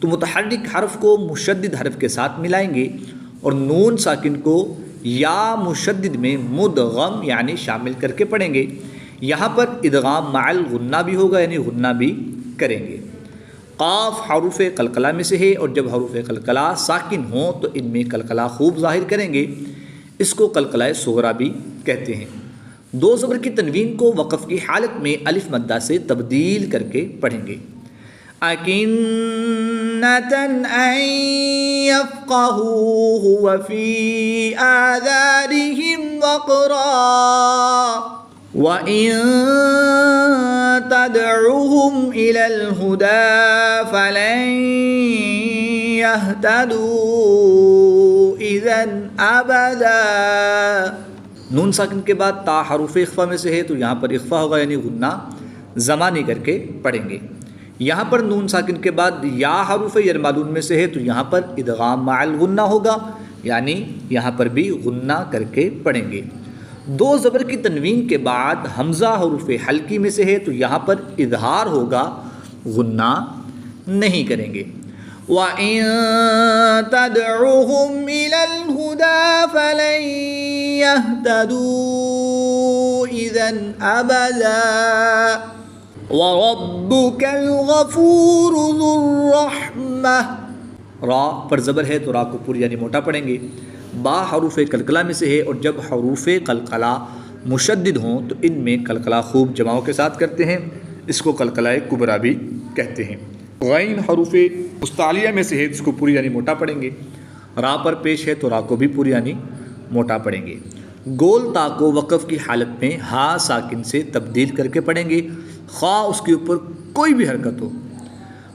तो मुतहर्रिक हरफ को मुशद्दिद हरफ के साथ मिलाएंगे और नून साकिन को या मुशद्दिद में मुदगम यानी शामिल करके पढ़ेंगे। यहाँ पर इदगाम माल गुन्ना भी होगा यानी गुन्ना भी करेंगे। काफ हरूफ कलकला में से है और जब हरूफ कलकला साकिन हो तो इनमें कलकला खूब ज़ाहिर करेंगे। इसको कलकलाए सुगरा भी कहते हैं। 2 ज़बर की तनवीन को वक़फ़ की हालत में अलिफ मद्दा से तब्दील करके पढ़ेंगे। अकिन्नतन अन यफ़क़हूहु व फ़ी आज़ानिहिम वक़रा व इन तदउहुम इलल हुदा फलन यहतदू इज़न अबदा। नून साकिन के बाद ता हरूफ इख्फा में से है तो यहाँ पर इख्फा होगा यानी गुन्ना ज़मानी करके पढ़ेंगे। यहाँ पर नून साकिन के बाद या हरूफ यरमालून में से है तो यहाँ पर इदगाम माल गुन्ना होगा यानी यहाँ पर भी गुन्ना करके पढ़ेंगे। 2 ज़बर की तनवीन के बाद हमज़ा हरूफ हल्की में से है तो यहाँ पर इजहार होगा, गुन्ना नहीं करेंगे। व इन तदउहुम इलल हुदा फलन यहतदू इज़न अबदा व रब्बुकल गफूरु ज़ुर रहमह। रा पर ज़बर है तो रा को पूरी यानी मोटा पढ़ेंगे। बा हरूफ कलकला में से है और जब हरूफ कलकला मुशद्दिद हों तो इनमें कलकला खूब जमाओं के साथ करते हैं। इसको कलकलाए कुबरा भी कहते हैं। गैन हरूफ मुस्तालिया में से है इसको पूरी यानी मोटा पढ़ेंगे। रा पर पेश है तो रा को भी पूरी यानी मोटा पढ़ेंगे। गोल ता को वक़फ़ की हालत में हा साकिन से तब्दील करके पढ़ेंगे, खा उसके ऊपर कोई भी हरकत हो।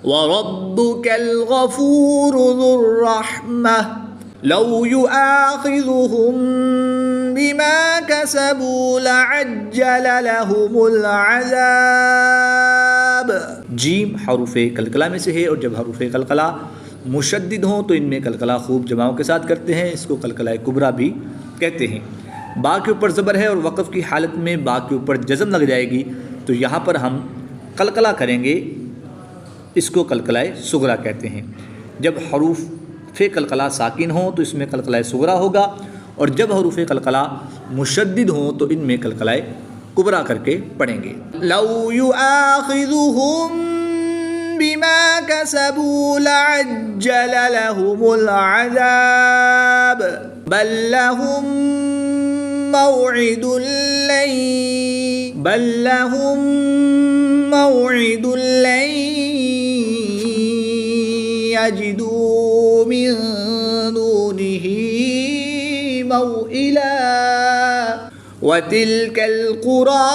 वरब्बुकल गफूरु ज़ुर्रहमह लौ युआखिज़ुहुम बिमा कसबू लअज्जल लहुमुल अज़ाब। जीम हरूफ़े कलकला में से है और जब हरूफ़े कलकला मुशद्दिद हों तो इनमें कलकला खूब जमाओं के साथ करते हैं, इसको कलकला कुबरा भी कहते हैं। बा के ऊपर ज़बर है और वक़फ़ की हालत में बा के ऊपर जज़म लग जाएगी, तो यहाँ पर हम कलकला करेंगे, इसको कलकलाए सुगरा कहते हैं। जब हरूफ़े कलकला साकिन हो तो इसमें कलकलाए सुगरा होगा, और जब हरूफ़े कलकला मुशद्दिद हों तो इनमें कलकलाए कुबरा करके पढ़ेंगे। लौ युआखिज़ुहुम बिमा कसबू लअज्जल लहुमुल अज़ाब बल लहुम मौइदुन लन यजिदू मिन दूनिही मौइला वतिल्कल क़ुरा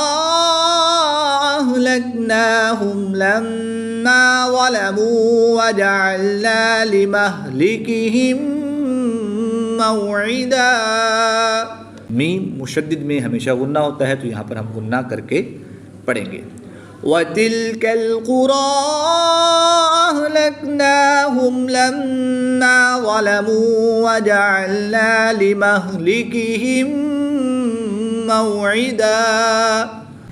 अहलकनाहुम लम्मा ज़लमू वजअलना लिमहलिकिहिम मौइदा। मीम मुशद्दिद में हमेशा गुन्ना होता है, तो यहाँ पर हम गुन्ना करके पढ़ेंगे। वतिल्कल क़ुरा अहलकनाहुम लम्मा ज़लमू वजअलना लिमहलिकिहिम मौइदा।